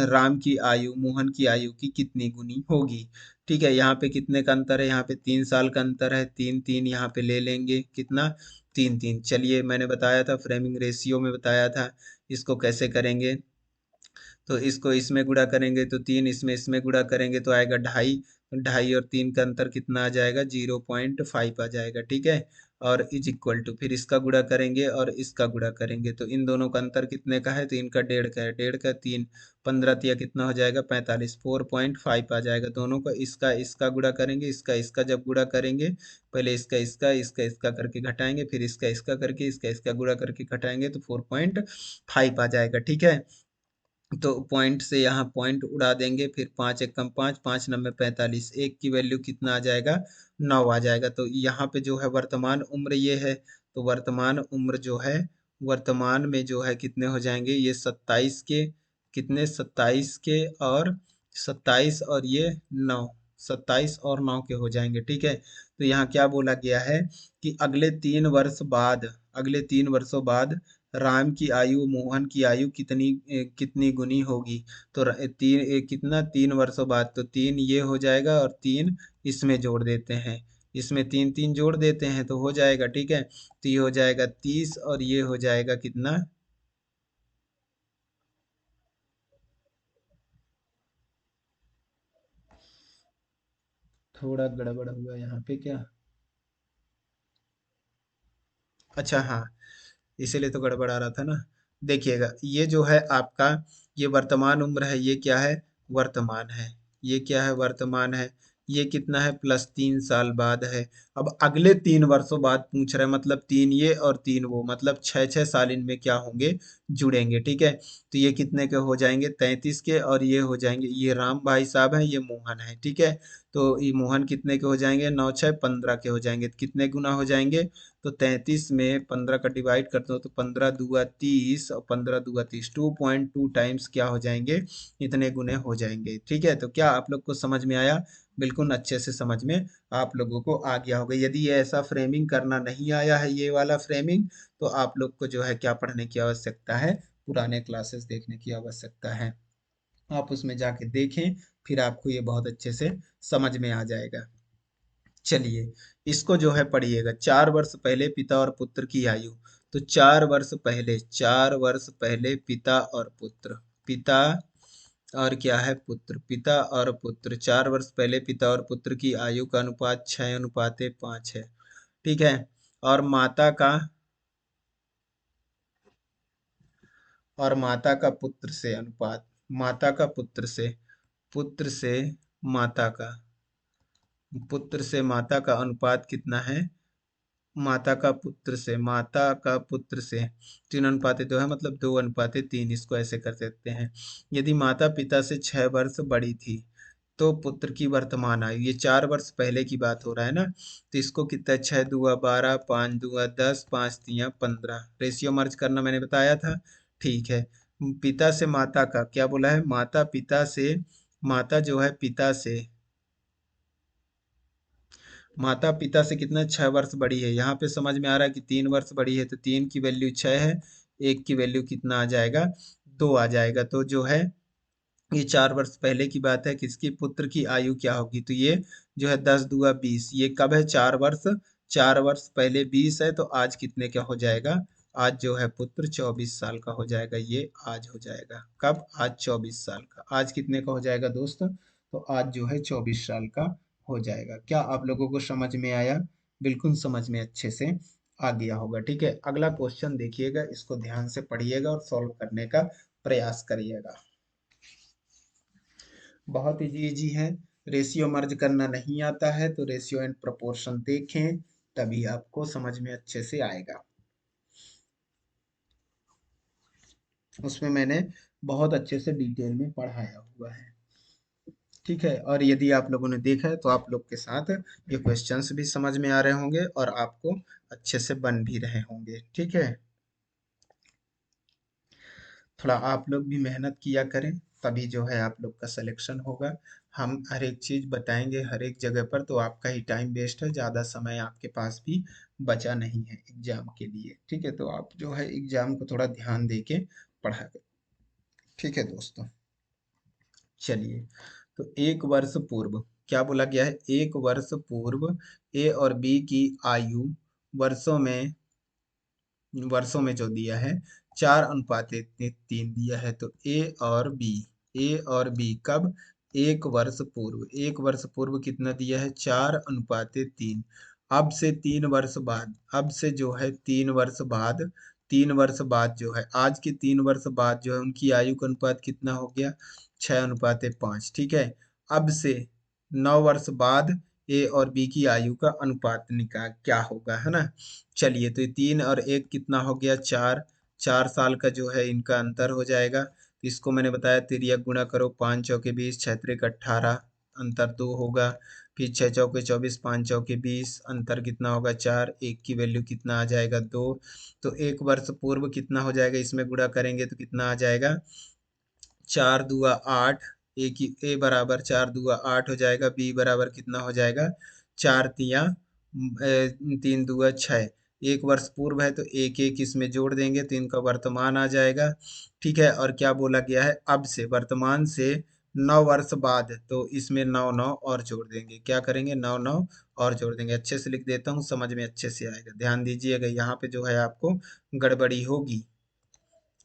[SPEAKER 1] राम की आयु मोहन की आयु की कितनी गुनी होगी? ठीक है, यहाँ पे कितने का अंतर है? यहाँ पे 3 साल का अंतर है। 3 3 यहाँ पे ले लेंगे, कितना? 3 3। चलिए, मैंने बताया था, फ्रेमिंग रेशियो में बताया था। इसको कैसे करेंगे? तो इसको इसमें गुणा करेंगे तो 3, इसमें इसमें गुणा करेंगे तो आएगा 2.5। 2.5 और 3 का अंतर कितना आ जाएगा? 0.5 आ जाएगा। ठीक है, और इज इक्वल टू, फिर इसका गुणा करेंगे और इसका गुणा करेंगे तो इन दोनों का अंतर कितने का है? तो इनका 1.5 का है। 1.5 का 3, 15 तिया कितना हो जाएगा? 45। 4.5 आ जाएगा दोनों का। इसका इसका गुणा करेंगे, इसका इसका जब गुणा करेंगे, पहले इसका इसका इसका इसका करके घटाएंगे, फिर इसका इसका करके इसका इसका गुणा करके घटाएंगे तो 4.5 आ जाएगा। ठीक है, तो पॉइंट से यहाँ पॉइंट उड़ा देंगे, फिर 5 एकम 5, 5 नब्बे 45, एक की वैल्यू कितना आ जाएगा? 9 आ जाएगा। तो यहाँ पे जो है वर्तमान उम्र ये है, तो वर्तमान उम्र जो है, वर्तमान में जो है कितने हो जाएंगे? ये 27 के, कितने? 27 के, और 27 और ये 9, 27 और 9 के हो जाएंगे। ठीक है, तो यहाँ क्या बोला गया है कि अगले 3 वर्ष बाद, अगले 3 वर्षों बाद राम की आयु मोहन की आयु कितनी कितनी गुनी होगी? तो कितना? 3 वर्षों बाद, तो 3 ये हो जाएगा और 3 इसमें जोड़ देते हैं, इसमें 3 3 जोड़ देते हैं तो हो जाएगा। ठीक है, तो ये हो जाएगा 30 और ये हो जाएगा कितना? थोड़ा गड़बड़ हुआ यहाँ पे क्या? अच्छा हाँ, इसीलिए तो गड़बड़ आ रहा था ना। देखिएगा, ये जो है आपका, ये वर्तमान उम्र है, ये क्या है? वर्तमान है। ये क्या है? वर्तमान है। ये कितना है? +3 साल बाद है। अब अगले 3 वर्षों बाद पूछ रहे हैं, मतलब 3 ये और 3 वो, मतलब 6 6 साल इनमें क्या होंगे? जुड़ेंगे। ठीक है, तो ये कितने के हो जाएंगे? 33 के, और ये हो जाएंगे, ये राम भाई साहब है, ये मोहन है। ठीक है, तो ये मोहन कितने के हो जाएंगे? 9 6 15 के हो जाएंगे। कितने गुना हो जाएंगे? तो 33 में 15 का डिवाइड करते हो तो 15 दूआ 30 और 15 दूआ 30, 2.2 टाइम्स क्या हो जाएंगे? इतने गुने हो जाएंगे। ठीक है, तो क्या आप लोग को समझ में आया? बिल्कुल अच्छे से समझ में आप लोगों को आ गया होगा। यदि ये ऐसा फ्रेमिंग करना नहीं आया है, ये वाला फ्रेमिंग, तो आप लोग को जो है क्या पढ़ने की आवश्यकता है? पुराने क्लासेस देखने की आवश्यकता है। आप उसमें जाके देखें, फिर आपको ये बहुत अच्छे से समझ में आ जाएगा। चलिए, इसको जो है पढ़िएगा। 4 वर्ष पहले पिता और पुत्र की आयु, तो 4 वर्ष पहले, 4 वर्ष पहले पिता और पुत्र, पिता और क्या है? पुत्र। पिता और पुत्र, 4 वर्ष पहले पिता और पुत्र की आयु का अनुपात 6:5 है। ठीक है, और माता का, और माता का पुत्र से अनुपात, माता का पुत्र से पुत्र से माता का, पुत्र से माता का अनुपात कितना है? माता का पुत्र से 3:2 है, मतलब 2:3, इसको ऐसे कर सकते हैं। यदि माता पिता से 6 वर्ष बड़ी थी तो पुत्र की वर्तमान आयु, ये 4 वर्ष पहले की बात हो रहा है ना, तो इसको कितना, 6 दूआ 12, 5 दूआ 10, 5 तियां 15, रेशियो मर्ज करना मैंने बताया था। ठीक है, पिता से माता का क्या बोला है, माता पिता से, माता जो है पिता से, माता पिता से कितना, 6 वर्ष बड़ी है। यहाँ पे समझ में आ रहा है कि 3 वर्ष बड़ी है, तो 3 की वैल्यू 6 है, 1 की वैल्यू कितना आ जाएगा, 2 आ जाएगा। तो जो है ये 4 वर्ष पहले की बात है, किसकी, पुत्र की आयु क्या होगी, तो ये जो है 10 दूआ 20, ये कब है, 4 वर्ष, 4 वर्ष पहले 20 है, तो आज कितने का हो जाएगा, आज जो है पुत्र 24 साल का हो जाएगा। ये आज हो जाएगा कब, आज 24 साल का, आज कितने का हो जाएगा दोस्त, तो आज जो है 24 साल का हो जाएगा। क्या आप लोगों को समझ में आया? बिल्कुल समझ में अच्छे से आ गया होगा। ठीक है, अगला क्वेश्चन देखिएगा, इसको ध्यान से पढ़िएगा और सॉल्व करने का प्रयास करिएगा। बहुत इजी है। रेशियो मर्ज करना नहीं आता है तो रेशियो एंड प्रोपोर्शन देखें, तभी आपको समझ में अच्छे से आएगा। उसमें मैंने बहुत अच्छे से डिटेल में पढ़ाया हुआ है। ठीक है, और यदि आप लोगों ने देखा है तो आप लोग के साथ ये क्वेश्चंस भी समझ में आ रहे होंगे और आपको अच्छे से बन भी रहे होंगे। ठीक है, थोड़ा आप लोग भी मेहनत किया करें, तभी जो है आप लोग का सिलेक्शन होगा। हम हर एक चीज़ बताएंगे हर एक जगह पर, तो आपका ही टाइम वेस्ट है, ज़्यादा समय आपके पास भी बचा नहीं है एग्जाम के लिए। ठीक है, तो आप जो है एग्जाम को थोड़ा ध्यान दे के पढ़ा करें। ठीक है दोस्तों, चलिए, तो 1 वर्ष पूर्व क्या बोला गया है, 1 वर्ष पूर्व ए और बी की आयु वर्षों में, वर्षों में जो दिया है 4:3 दिया है, तो ए और बी कब, 1 वर्ष पूर्व, 1 वर्ष पूर्व कितना दिया है, 4:3। अब से 3 वर्ष बाद, अब से जो है 3 वर्ष बाद, 3 वर्ष बाद जो है, आज के 3 वर्ष बाद जो है उनकी आयु का अनुपात कितना हो गया, 6:5। ठीक है, अब से 9 वर्ष बाद ए और बी की आयु का अनुपात निकाल क्या होगा, है ना। चलिए, तो ये 3 और 1 कितना हो गया, 4, 4 साल का जो है इनका अंतर हो जाएगा। तो इसको मैंने बताया, तिर्यक गुणा करो, 5 चौके 20, 6 त्रिक 18, अंतर 2 होगा। फिर 6 चौके 24, 5 चौके 20, अंतर कितना होगा, 4, 1 की वैल्यू कितना आ जाएगा, 2। तो 1 वर्ष पूर्व कितना हो जाएगा, इसमें गुणा करेंगे तो कितना आ जाएगा, 4 दूआ 8, ए बराबर 4 दूआ 8 हो जाएगा, बी बराबर कितना हो जाएगा, 4 तियां 3 दूआ 6। 1 वर्ष पूर्व है तो एक एक इसमें जोड़ देंगे तो इनका वर्तमान आ जाएगा। ठीक है, और क्या बोला गया है, अब से, वर्तमान से 9 वर्ष बाद, तो इसमें 9 9 और जोड़ देंगे, क्या करेंगे, 9 9 और जोड़ देंगे। अच्छे से लिख देता हूँ, समझ में अच्छे से आएगा, ध्यान दीजिएगा, यहाँ पे जो है आपको गड़बड़ी होगी।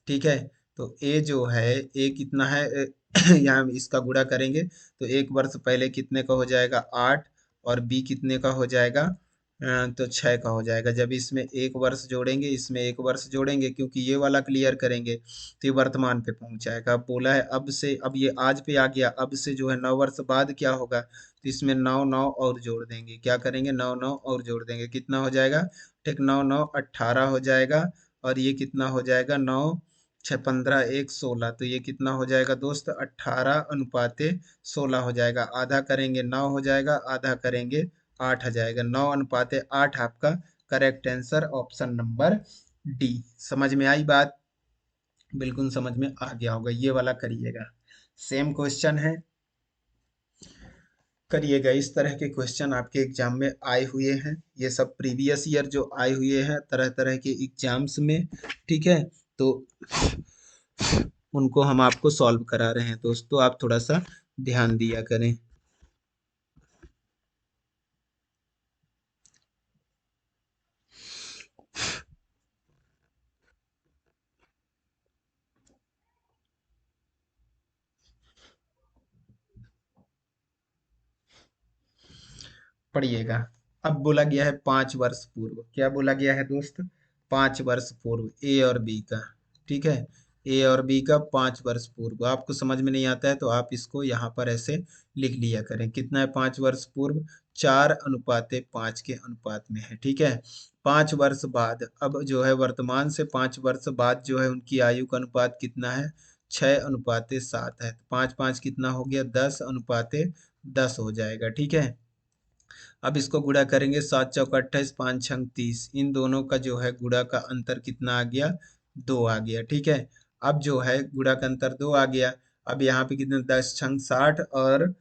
[SPEAKER 1] ठीक है, तो ए जो है, ए कितना है, यहाँ इसका गुणा करेंगे तो 1 वर्ष पहले कितने का हो जाएगा, 8, और बी कितने का हो जाएगा, तो 6 का हो जाएगा। जब इसमें 1 वर्ष जोड़ेंगे, इसमें 1 वर्ष जोड़ेंगे, क्योंकि ये वाला क्लियर करेंगे तो ये वर्तमान पे पहुंच जाएगा। अब बोला है अब से, अब ये आज पे आ गया, अब से जो है 9 वर्ष बाद क्या होगा, तो इसमें 9 9 और जोड़ देंगे, क्या करेंगे, 9 9 और जोड़ देंगे, कितना हो जाएगा, ठीक, 9 9 18 हो जाएगा। और ये कितना हो जाएगा, 9 6 15 1 16, तो ये कितना हो जाएगा दोस्त, 18:16 हो जाएगा। आधा करेंगे 9 हो जाएगा, आधा करेंगे 8 आ जाएगा, 9:8 आपका correct answer, option number D. समझ में आई बात? बिल्कुल समझ में आ गया होगा, ये वाला करिएगा। सेम क्वेश्चन है, करिएगा। इस तरह के क्वेश्चन आपके एग्जाम में आए हुए हैं, ये सब प्रीवियस ईयर जो आए हुए हैं तरह तरह के एग्जाम्स में। ठीक है, तो उनको हम आपको सॉल्व करा रहे हैं दोस्तों, आप थोड़ा सा ध्यान दिया करें। पढ़िएगा, अब बोला गया है 5 वर्ष पूर्व, क्या बोला गया है दोस्त, 5 वर्ष पूर्व ए और बी का। ठीक है, ए और बी का 5 वर्ष पूर्व। आपको समझ में नहीं आता है तो आप इसको यहाँ पर ऐसे लिख लिया करें। कितना है 5 वर्ष पूर्व? 4:5 के अनुपात में है, ठीक है। 5 वर्ष बाद, अब जो है वर्तमान से 5 वर्ष बाद जो है उनकी आयु का अनुपात कितना है? 6:7 है। 5 5 कितना हो गया? 10:10 हो जाएगा, ठीक है। अब इसको गुणा करेंगे, 7 चौका 28, 5 छंग 30, इन दोनों का जो है गुणा का अंतर कितना आ गया? 2 आ गया, ठीक है। अब जो है गुणा का अंतर 2 आ गया। अब यहाँ पे कितने? 10 छंग 60 और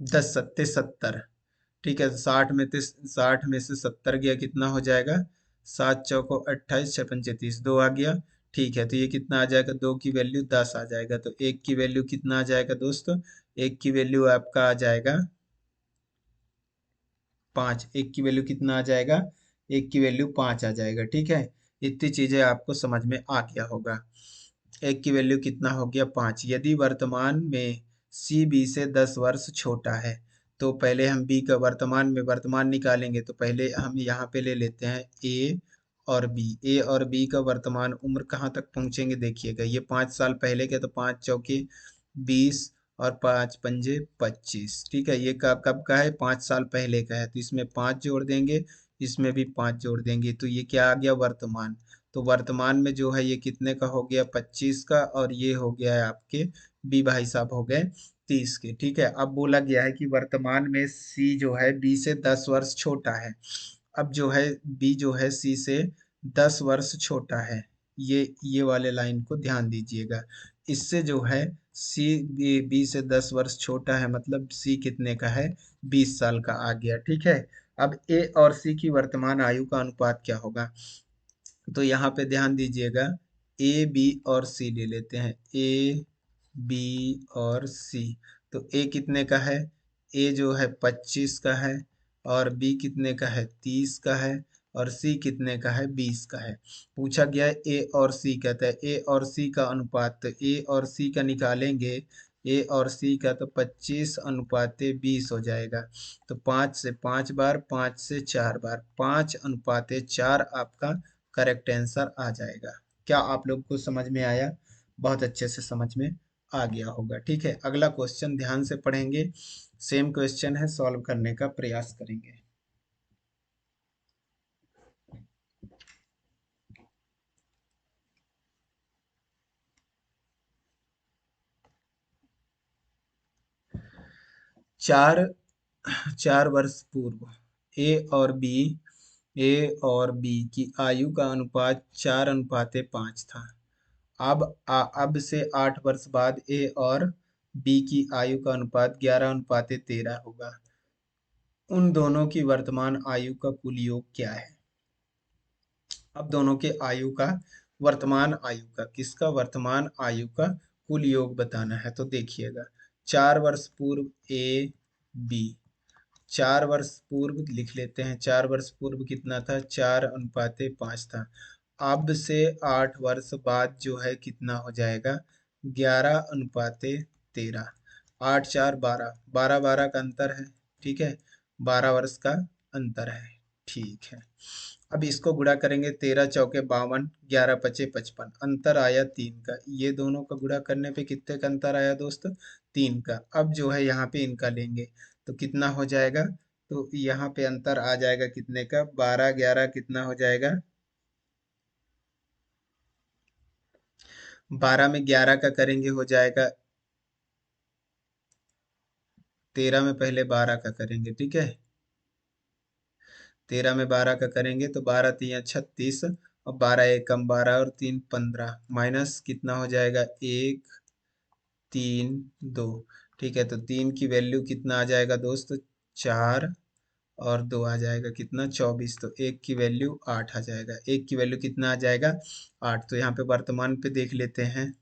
[SPEAKER 1] 10 सत्ते 70, ठीक है। 60 में से 70 गया, कितना हो जाएगा? 7 चौको 28, 6 पंचे 30, 2 आ गया, ठीक है। तो ये कितना आ जाएगा? 2 की वैल्यू 10 आ जाएगा। तो एक की वैल्यू कितना आ जाएगा दोस्तों? एक की वैल्यू आपका आ जाएगा 5। एक की वैल्यू कितना आ जाएगा? एक की वैल्यू 5 आ जाएगा, ठीक है। इतनी चीजें आपको समझ में आ गया होगा। एक की वैल्यू कितना हो गया? 5। यदि वर्तमान में सी बी से 10 वर्ष छोटा है, तो पहले हम बी का वर्तमान निकालेंगे। तो पहले हम यहाँ पे ले लेते हैं ए और बी। ए और बी का वर्तमान उम्र कहाँ तक पहुंचेंगे देखिएगा। ये 5 साल पहले के, तो 5 चौके 20 और 5 पंजे 25, ठीक है। ये कब का है? 5 साल पहले का है। तो इसमें 5 जोड़ देंगे, इसमें भी 5 जोड़ देंगे, तो ये क्या आ गया? वर्तमान। तो वर्तमान में जो है ये कितने का हो गया? 25 का, और ये हो गया है आपके बी भाई साहब हो गए 30 के, ठीक है। अब बोला गया है कि वर्तमान में सी जो है बी से 10 वर्ष छोटा है। अब जो है बी जो है सी से 10 वर्ष छोटा है। ये वाले लाइन को ध्यान दीजिएगा। इससे जो है सी बी से 10 वर्ष छोटा है, मतलब सी कितने का है? 20 साल का आ गया, ठीक है। अब ए और सी की वर्तमान आयु का अनुपात क्या होगा? तो यहाँ पे ध्यान दीजिएगा, ए बी और सी ले लेते हैं। ए बी और सी। तो ए कितने का है? ए जो है 25 का है, और बी कितने का है? 30 का है, और सी कितने का है? 20 का है। पूछा गया है ए और सी, कहता है ए और सी का अनुपात। तो ए और सी का निकालेंगे, ए और सी का तो 25:20 हो जाएगा। तो 5 से 5 बार, 5 से 4 बार, 5:4 आपका करेक्ट आंसर आ जाएगा। क्या आप लोग को समझ में आया? बहुत अच्छे से समझ में आ गया होगा, ठीक है। अगला क्वेश्चन ध्यान से पढ़ेंगे। सेम क्वेश्चन है, सॉल्व करने का प्रयास करेंगे। 4 4 वर्ष पूर्व ए और बी की आयु का अनुपात 4:5 था। अब से 8 वर्ष बाद ए और बी की आयु का अनुपात 11:13 होगा। उन दोनों की वर्तमान आयु का कुल योग क्या है? अब दोनों के आयु का, वर्तमान आयु का, किसका? वर्तमान आयु का कुल योग बताना है। तो देखिएगा, 4 वर्ष पूर्व ए बी, 4 वर्ष पूर्व लिख लेते हैं। 4 वर्ष पूर्व कितना था? 4:5 था। अब से 8 वर्ष बाद जो है कितना हो जाएगा? 11:13। 8 4 12, 12 12 का अंतर है, ठीक है। 12 वर्ष का अंतर है, ठीक है। अब इसको गुणा करेंगे, 13 चौके 52, 11 पचे 55, अंतर आया 3 का। ये दोनों का गुणा करने पे कितने का अंतर आया दोस्त? 3 का। अब जो है यहाँ पे इनका लेंगे, तो कितना हो जाएगा? तो यहाँ पे अंतर आ जाएगा कितने का? 12 11 कितना हो जाएगा? 12 में 11 का करेंगे हो जाएगा, 13 में पहले 12 का करेंगे, ठीक है। 13 में 12 का करेंगे तो 12 3 36, और 12 1 कम 12 और 3 15, माइनस कितना हो जाएगा? 1 3 2, ठीक है। तो 3 की वैल्यू कितना आ जाएगा दोस्त? 4, और 2 आ जाएगा कितना? 24। तो एक की वैल्यू 8 आ जाएगा। एक की वैल्यू कितना आ जाएगा? 8। तो यहाँ पे वर्तमान पे देख लेते हैं।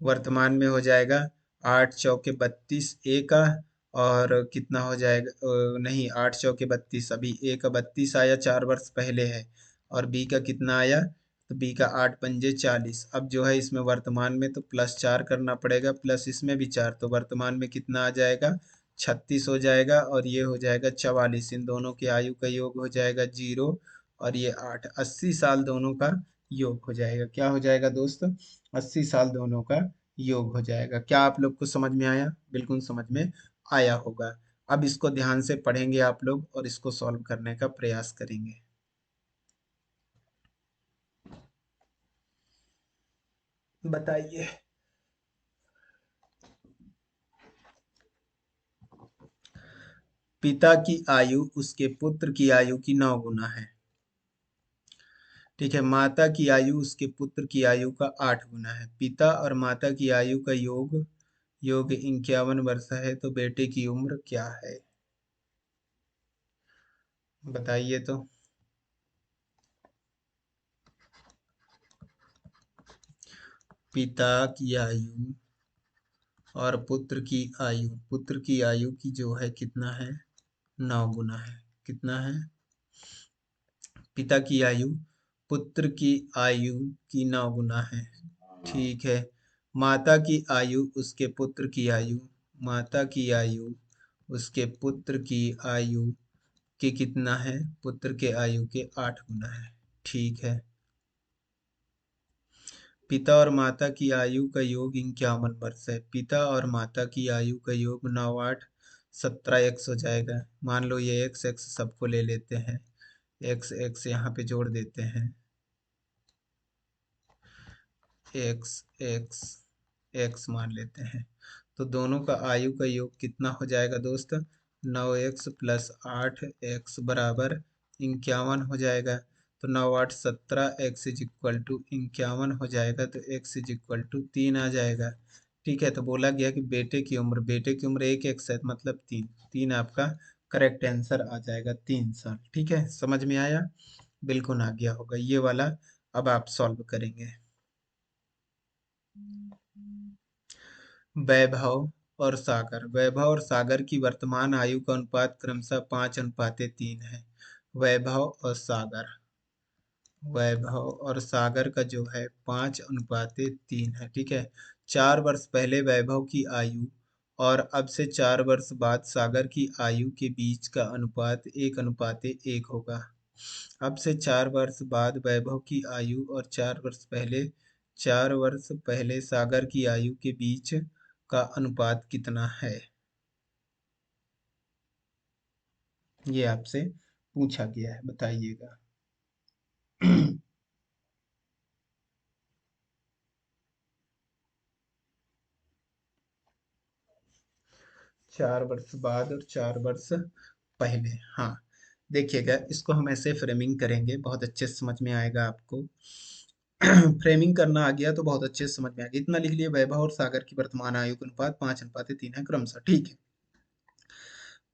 [SPEAKER 1] वर्तमान में हो जाएगा 8 चौके 32 ए का, और कितना हो जाएगा? नहीं, 8 चौके 32, अभी ए का 32 आया, 4 वर्ष पहले है। और बी का कितना आया? तो बी का 8 पंजे 40। अब जो है इसमें वर्तमान में तो +4 करना पड़ेगा, प्लस इसमें भी 4, तो वर्तमान में कितना आ जाएगा, 36 हो जाएगा, और ये हो जाएगा 44। इन दोनों की आयु का योग हो जाएगा 0, और ये 8, 80 साल दोनों का योग हो जाएगा। क्या हो जाएगा दोस्त, 80 साल दोनों का योग हो जाएगा। क्या आप लोग को समझ में आया? बिल्कुल समझ में आया होगा। अब इसको ध्यान से पढ़ेंगे आप लोग और इसको सॉल्व करने का प्रयास करेंगे। बताइए। पिता की आयु उसके पुत्र की आयु की 9 गुना है। ठीक है। माता की आयु उसके पुत्र की आयु का 8 गुना है। पिता और माता की आयु का योग योग 51 वर्ष है, तो बेटे की उम्र क्या है? बताइए तो। पिता की आयु और पुत्र की आयु की जो है कितना है, 9 गुना है। कितना है? पिता की आयु पुत्र की आयु की 9 गुना है। ठीक है। माता की आयु उसके पुत्र की आयु, माता की आयु उसके पुत्र की आयु के कितना है, पुत्र के आयु के 8 गुना है। ठीक है। पिता और माता की आयु का योग 51 वर्ष है। पिता और माता की आयु का योग 9 8 17 एक्स हो जाएगा। मान लो ये एक्स एक्स सबको ले लेते हैं, एक्स एक्स यहाँ पे जोड़ देते हैं, एक्स एक्स एक्स मान लेते हैं। तो दोनों का आयु का योग कितना हो जाएगा दोस्त, 9x + 8x बराबर 51 हो जाएगा। तो 9 8 17, x इज इक्वल टू 51 हो जाएगा, तो x इज इक्वल टू 3 आ जाएगा। ठीक है। तो बोला गया कि बेटे की उम्र 1x है, मतलब 3, 3 आपका करेक्ट आंसर आ जाएगा, 3 साल। ठीक है। समझ में आया? बिल्कुल आ गया होगा ये वाला। अब आप सॉल्व करेंगे। वैभव और सागर की वर्तमान आयु का अनुपात क्रमशः 5:3 है। वैभव और सागर वैभव और सागर का जो है 5:3 है। ठीक है। 4 वर्ष पहले वैभव की आयु और अब से 4 वर्ष बाद सागर की आयु के बीच का अनुपात 1:1 होगा। अब से 4 वर्ष बाद वैभव की आयु और 4 वर्ष पहले सागर की आयु के बीच का अनुपात कितना है? ये आपसे पूछा गया है, बताइएगा। 4 वर्ष बाद और 4 वर्ष पहले। हाँ, देखिएगा, इसको हम ऐसे फ्रेमिंग करेंगे, बहुत अच्छे से समझ में आएगा आपको। फ्रेमिंग करना आ गया तो बहुत अच्छे से समझ में आ गया। इतना लिख लिए, वैभव और सागर की वर्तमान आयु का अनुपात 5:3 है क्रमशः। ठीक है।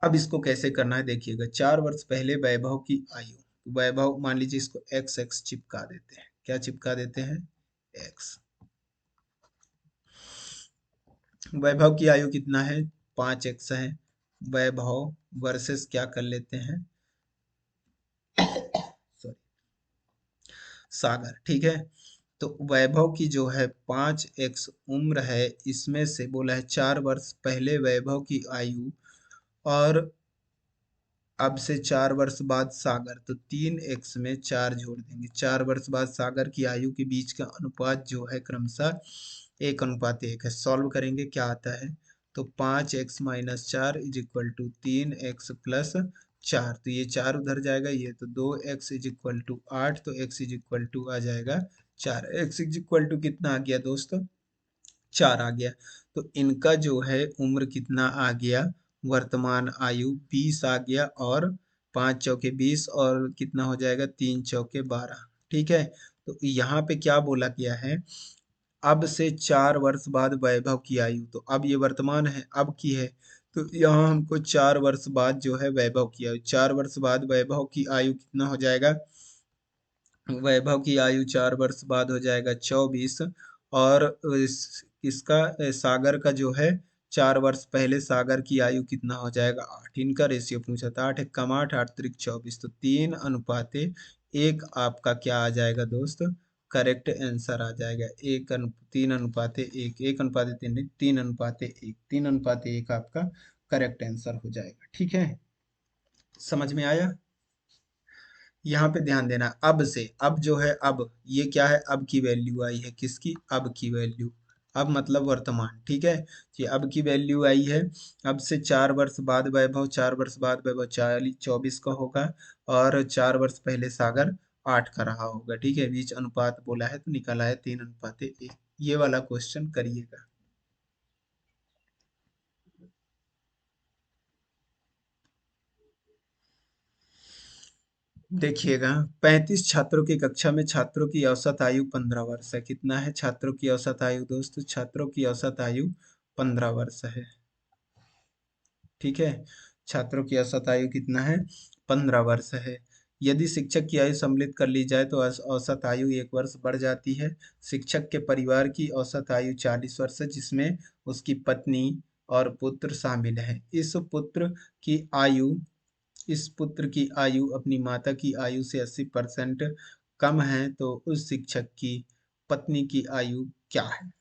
[SPEAKER 1] अब इसको कैसे करना है देखिएगा। 4 वर्ष पहले वैभव की आयु, वैभव मान लीजिए, इसको एक्स एक्स चिपका देते हैं। क्या चिपका देते हैं? एक्स। वैभव की आयु कितना है? 5x है। वैभव वर्सेस क्या कर लेते हैं, सॉरी, सागर। ठीक है। तो वैभव की जो है 5x उम्र है, इसमें से बोला है 4 वर्ष पहले वैभव की आयु और अब से 4 वर्ष बाद सागर, तो 3x में 4 जोड़ देंगे। 4 वर्ष बाद सागर की आयु के बीच का अनुपात जो है क्रमशः 1:1 है। सॉल्व करेंगे, क्या आता है, तो 5x - 4 is equal to 3x + 4। तो ये 4 उधर जाएगा, ये तो 2x इज इक्वल टू 8, तो x इज इक्वल टू आ जाएगा 4। x इज इक्वल टू कितना आ गया दोस्तों, 4 आ गया। तो इनका जो है उम्र कितना आ गया, वर्तमान आयु 20 आ गया, और 5 चौके 20 और कितना हो जाएगा, 3 चौके 12। ठीक है। तो यहाँ पे क्या बोला गया है, अब से 4 वर्ष बाद वैभव की आयु, तो अब ये वर्तमान है, अब की है, तो यहाँ हमको 4 वर्ष बाद जो है वैभव की आयु, 4 वर्ष बाद वैभव की आयु कितना हो जाएगा, वैभव की आयु 4 वर्ष बाद हो जाएगा 24, और इसका सागर का जो है 4 वर्ष पहले सागर की आयु कितना हो जाएगा, 8। इनका रेशियो पूछा था, 8 × 8 8 × 24, तो 3:1 आपका क्या आ जाएगा दोस्त, करेक्ट आंसर आ जाएगा। 3:1, 1:3 नहीं, 3:1, 3:1 आपका करेक्ट आंसर हो जाएगा। ठीक है, समझ में आया। यहाँ पे ध्यान देना, अब से, अब जो है, अब ये क्या है, अब की वैल्यू आई है, किसकी, अब की वैल्यू, अब मतलब वर्तमान। ठीक है, ये अब की वैल्यू आई है। अब से 4 वर्ष बाद वैभव, 4 वर्ष बाद वैभव 24 का होगा, और 4 वर्ष पहले सागर 8 का रहा होगा। ठीक है, बीच अनुपात बोला है तो निकला है 3:1। ये वाला क्वेश्चन करिएगा। देखिएगा, 35 छात्रों की कक्षा में छात्रों की औसत आयु 15 वर्ष है। कितना है छात्रों की औसत आयु दोस्तों? छात्रों की औसत आयु 15 वर्ष है। ठीक है, छात्रों की औसत आयु कितना है? 15 वर्ष है। यदि शिक्षक की आयु सम्मिलित कर ली जाए तो औसत आयु 1 वर्ष बढ़ जाती है। शिक्षक के परिवार की औसत आयु 40 वर्ष है, जिसमें उसकी पत्नी और पुत्र शामिल हैं। इस पुत्र की आयु अपनी माता की आयु से 80% कम है, तो उस शिक्षक की पत्नी की आयु क्या है?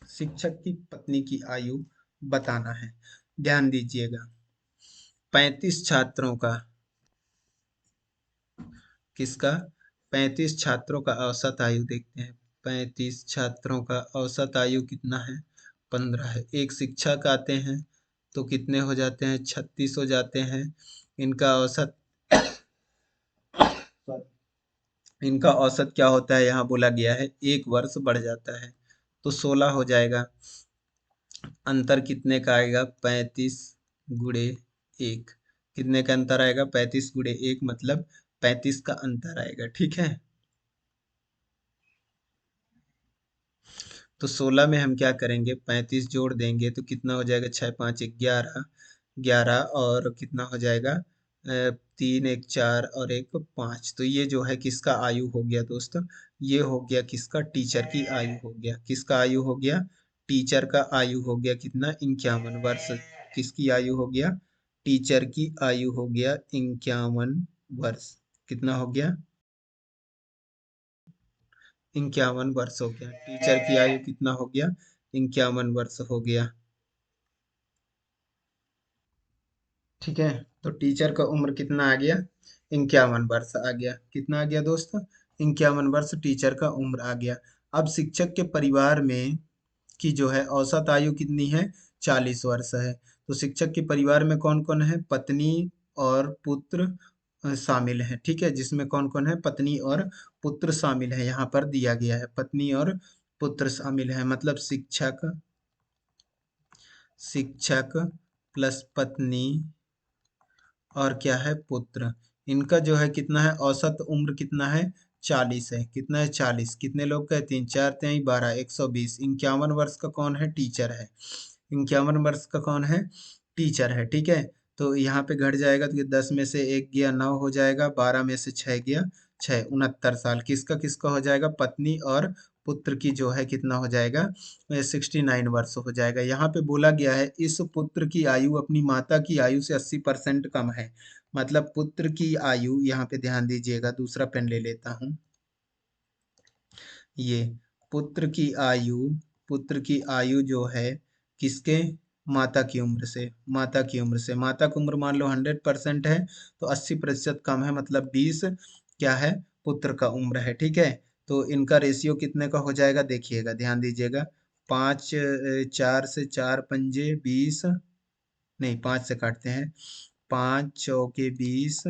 [SPEAKER 1] शिक्षक की पत्नी की आयु बताना है। ध्यान दीजिएगा, 35 छात्रों का, किसका? 35 छात्रों का औसत आयु देखते हैं। 35 छात्रों का औसत आयु कितना है? 15 है। एक शिक्षक आते हैं तो कितने हो जाते हैं? 36 हो जाते हैं। इनका औसत इनका औसत क्या होता है? यहाँ बोला गया है 1 वर्ष बढ़ जाता है, तो 16 हो जाएगा। अंतर कितने का आएगा? 35 × 1। कितने का अंतर आएगा? 35 × 1 मतलब 35 का अंतर आएगा। ठीक है, तो 16 में हम क्या करेंगे? 35 जोड़ देंगे तो कितना हो जाएगा? 6 × 5 = 11, 11 और कितना हो जाएगा? 3 × 1 = 4 और 1 × 5। तो ये जो है किसका आयु हो गया दोस्तों? ये हो गया किसका? टीचर की आयु हो गया। किसका आयु हो गया? टीचर का आयु हो गया कितना? 51 वर्ष। किसकी आयु हो गया? टीचर की आयु हो गया 51 वर्ष। कितना हो गया? 51 वर्ष हो गया। टीचर की आयु कितना हो गया? 51 वर्ष हो गया। ठीक है, तो टीचर का उम्र कितना आ गया? 51 वर्ष आ गया। कितना आ गया दोस्तों? 51 वर्ष टीचर का उम्र आ गया। अब शिक्षक के परिवार में की जो है औसत आयु कितनी है? 40 वर्ष है। तो शिक्षक के परिवार में कौन कौन है? पत्नी और पुत्र शामिल है। ठीक है, जिसमें कौन कौन है? पत्नी और पुत्र शामिल है। यहाँ पर दिया गया है पत्नी और पुत्र शामिल है, मतलब शिक्षक प्लस पत्नी और क्या है? पुत्र। इनका जो है कितना है? औसत उम्र कितना है? 40 है। कितना है? 40। कितने लोग का है? 3 4 3 12, 120। 51 वर्ष का कौन है? टीचर है। 51 वर्ष का कौन है? टीचर है। ठीक है, तो यहाँ पे घट जाएगा तो ये 10 में से 1 गया 9 हो जाएगा, 12 में से 6 गया 6, 69 साल। किसका किसका हो जाएगा? पत्नी और पुत्र की जो है कितना हो जाएगा? 69 वर्ष हो जाएगा। यहाँ पे बोला गया है इस पुत्र की आयु अपनी माता की आयु से 80% कम है। मतलब पुत्र की आयु, यहाँ पे ध्यान दीजिएगा, दूसरा पेन ले लेता हूँ। ये पुत्र की आयु, पुत्र की आयु जो है किसके? माता की उम्र से। माता की उम्र से, माता की उम्र मान लो 100% है, तो 80% कम है, मतलब 20 क्या है? पुत्र का उम्र है। ठीक है, तो इनका रेशियो कितने का हो जाएगा? देखिएगा, ध्यान दीजिएगा। 5 4 से 4 पंजे 20, नहीं 5 से काटते हैं, 5 चौके 20,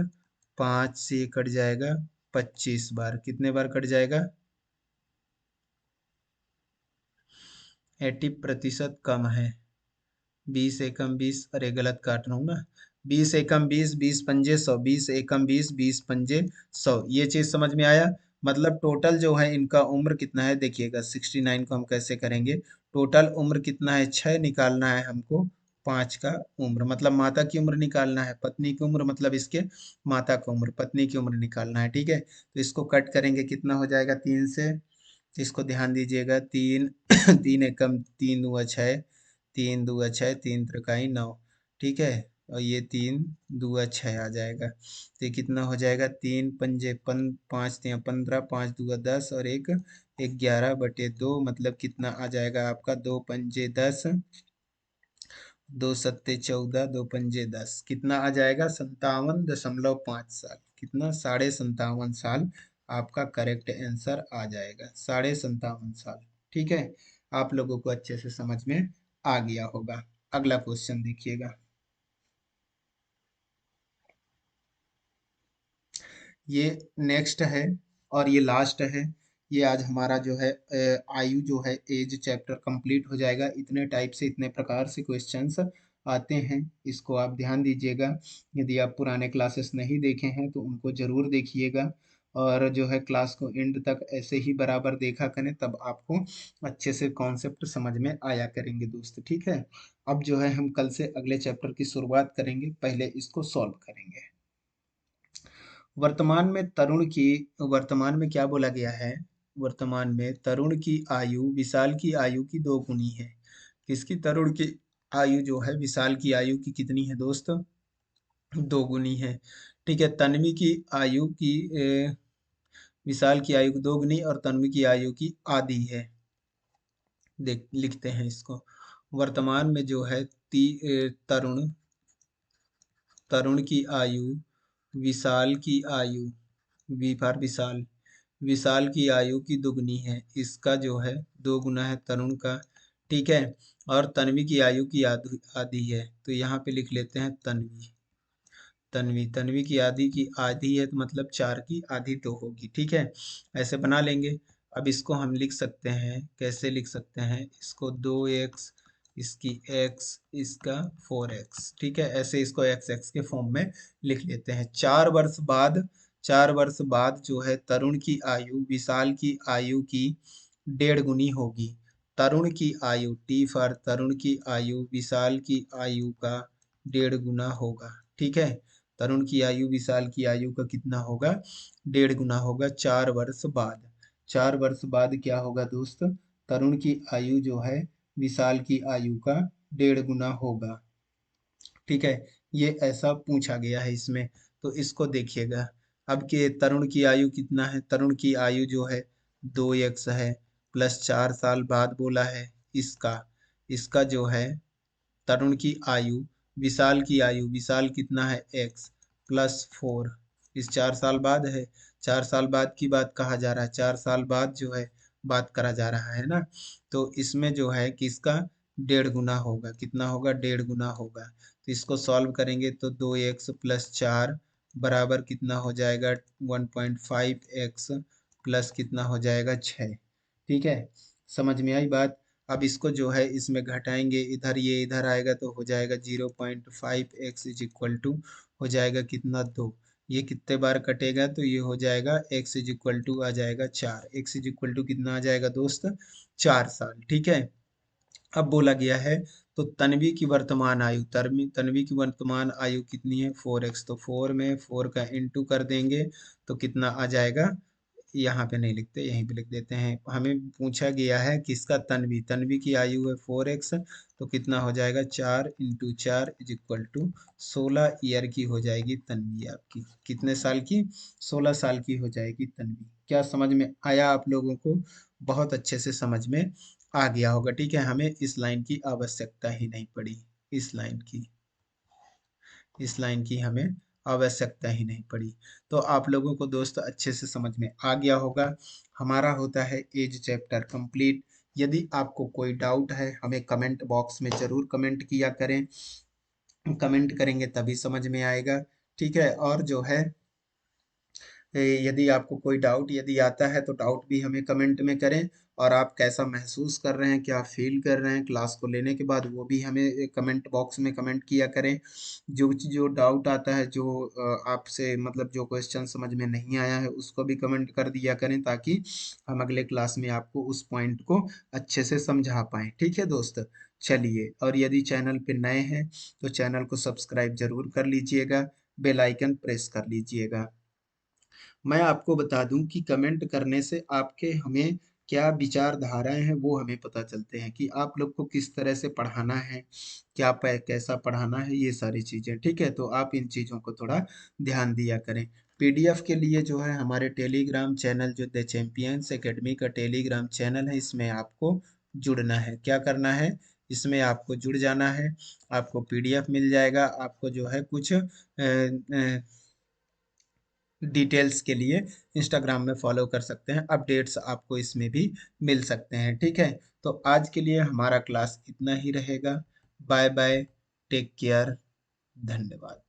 [SPEAKER 1] 5 से कट जाएगा 25 बार। कितने बार कट जाएगा? 80% कम है। 20 एकम 20, अरे गलत काट रहा हूँ ना। 20 एकम 20, 20 पंजे 100, 20 एकम 20, 20 पंजे 100। ये चीज समझ में आया? मतलब टोटल जो है इनका उम्र कितना है? देखिएगा, 69 को हम कैसे करेंगे? टोटल उम्र कितना है? 6 निकालना है हमको, 5 का उम्र मतलब माता की उम्र निकालना है, पत्नी की उम्र मतलब इसके माता की उम्र, पत्नी की उम्र निकालना है। ठीक है, तो इसको कट करेंगे, कितना हो जाएगा? 3 से। तो इसको ध्यान दीजिएगा, 3 3 एकम 3 दूआ 6, 3 दूआ 6, 3 त्रिकाई 9। ठीक है, और ये 3 दूआ 6 आ जाएगा। तो ये कितना हो जाएगा, 3 पंजे 5 तियां 15, 5 दूआ 10 और एक 11/2, मतलब कितना आ जाएगा आपका, 2 पंजे 10, 2 सत्ते 14, 2 पंजे 10, कितना आ जाएगा, 57.5 साल। कितना, 57.5 साल आपका करेक्ट आंसर आ जाएगा, 57.5 साल। ठीक है, आप लोगों को अच्छे से समझ में आ गया होगा। अगला क्वेश्चन देखिएगा। ये नेक्स्ट है और ये लास्ट है। ये आज हमारा जो है आयु जो है एज चैप्टर कंप्लीट हो जाएगा। इतने टाइप से, इतने प्रकार से क्वेश्चंस आते हैं, इसको आप ध्यान दीजिएगा। यदि आप पुराने क्लासेस नहीं देखे हैं तो उनको जरूर देखिएगा, और जो है क्लास को एंड तक ऐसे ही बराबर देखा करें, तब आपको अच्छे से कॉन्सेप्ट समझ में आया करेंगे दोस्त। ठीक है, अब जो है हम कल से अगले चैप्टर की शुरुआत करेंगे, पहले इसको सॉल्व करेंगे। वर्तमान में तरुण की वर्तमान में क्या बोला गया है, वर्तमान में तरुण की आयु विशाल की आयु की 2 गुनी है। किसकी, तरुण की आयु जो है विशाल की आयु की कितनी है दोस्त, 2 गुनी है। ठीक है, तन्वी की आयु की विशाल की आयु की 2 गुनी और तन्वी की आयु की आधी है। देख लिखते हैं इसको। वर्तमान में जो है तरुण तरुण की आयु विशाल की आयु, वी फॉर विशाल, विशाल की आयु की 2 गुनी है। इसका जो है 2 गुना है तरुण का। ठीक है, और तन्वी की आयु की आधी आधी है, तो यहाँ पे लिख लेते हैं तन्वी। तन्वी की आधी है, तो मतलब 4 की आधी तो होगी। ठीक है, ऐसे बना लेंगे। अब इसको हम लिख सकते हैं, कैसे लिख सकते हैं इसको, 2x, इसकी x, इसका 4x। ठीक है, ऐसे इसको x के फॉर्म में लिख लेते हैं। 4 वर्ष बाद जो है तरुण की आयु विशाल की आयु की 1.5 गुनी होगी। तरुण की आयु, टी फॉर तरुण की आयु विशाल की आयु का 1.5 गुना होगा। ठीक है, तरुण की आयु विशाल की आयु का कितना होगा, 1.5 गुना होगा 4 वर्ष बाद। 4 वर्ष बाद क्या होगा दोस्त, तरुण की आयु जो है विशाल की आयु का 1.5 गुना होगा। ठीक है, ये ऐसा पूछा गया है इसमें, तो इसको देखिएगा। अब के तरुण की आयु कितना है, तरुण की आयु जो है 2x है, प्लस 4 साल बाद बोला है इसका। इसका जो है तरुण की आयु विशाल की आयु, विशाल कितना है x, +4, इस 4 साल बाद है। 4 साल बाद की बात कहा जा रहा है, 4 साल बाद जो है बात करा जा रहा है ना। तो इसमें जो है किसका 1.5 गुना होगा, कितना होगा, 1.5 गुना होगा। तो इसको सॉल्व करेंगे तो 2x + 4 बराबर कितना हो जाएगा, 1.5x प्लस कितना हो जाएगा, 6। ठीक है, समझ में आई बात। अब इसको जो है इसमें घटाएंगे, इधर ये इधर आएगा तो हो जाएगा 0.5x इज इक्वल टू हो जाएगा कितना, 2। ये कितने बार कटेगा, तो ये हो जाएगा x इज इक्वल टू आ जाएगा 4। x इज इक्वल टू कितना आ जाएगा दोस्त, 4 साल। ठीक है, अब बोला गया है तो तन्वी की वर्तमान आयु, तन्वी की वर्तमान आयु कितनी है, 4x। तो 4 में 4 का इंटू कर देंगे तो कितना आ जाएगा, यहाँ पे नहीं लिखते, यहीं पे लिख देते हैं। हमें पूछा गया है किसका, तन्वी, तन्वी की आयु है 4x, तो कितना हो जाएगा, 4 × 4 इज इक्वल टू 16 ईयर की हो जाएगी तन्वी आपकी। कितने साल की, 16 साल की हो जाएगी तन्वी। क्या समझ में आया आप लोगों को, बहुत अच्छे से समझ में आ गया होगा। ठीक है, हमें इस लाइन की आवश्यकता ही नहीं पड़ी, इस लाइन की, इस लाइन की हमें आवश्यकता ही नहीं पड़ी। तो आप लोगों को दोस्त अच्छे से समझ में आ गया होगा। हमारा होता है एज चैप्टर कंप्लीट। यदि आपको कोई डाउट है, हमें कमेंट बॉक्स में ज़रूर कमेंट किया करें, कमेंट करेंगे तभी समझ में आएगा। ठीक है, और जो है यदि आपको कोई डाउट यदि आता है तो डाउट भी हमें कमेंट में करें, और आप कैसा महसूस कर रहे हैं, क्या फील कर रहे हैं क्लास को लेने के बाद, वो भी हमें कमेंट बॉक्स में कमेंट किया करें। जो डाउट आता है, जो आपसे मतलब जो क्वेश्चन समझ में नहीं आया है, उसको भी कमेंट कर दिया करें, ताकि हम अगले क्लास में आपको उस पॉइंट को अच्छे से समझा पाएँ। ठीक है दोस्त, चलिए, और यदि चैनल पे नए हैं तो चैनल को सब्सक्राइब जरूर कर लीजिएगा, बेल आइकन प्रेस कर लीजिएगा। मैं आपको बता दूं कि कमेंट करने से आपके हमें क्या विचारधाराएं हैं वो हमें पता चलते हैं कि आप लोग को किस तरह से पढ़ाना है, क्या कैसा पढ़ाना है, ये सारी चीजें। ठीक है, तो आप इन चीजों को थोड़ा ध्यान दिया करें। पीडीएफ के लिए जो है हमारे टेलीग्राम चैनल, जो द चैंपियंस एकेडमी का टेलीग्राम चैनल है, इसमें आपको जुड़ना है। क्या करना है, इसमें आपको जुड़ जाना है। आपको पीडीएफ मिल जाएगा। आपको जो है कुछ डिटेल्स के लिए इंस्टाग्राम में फॉलो कर सकते हैं। अपडेट्स आपको इसमें भी मिल सकते हैं। ठीक है, तो आज के लिए हमारा क्लास इतना ही रहेगा। बाय बाय, टेक केयर, धन्यवाद।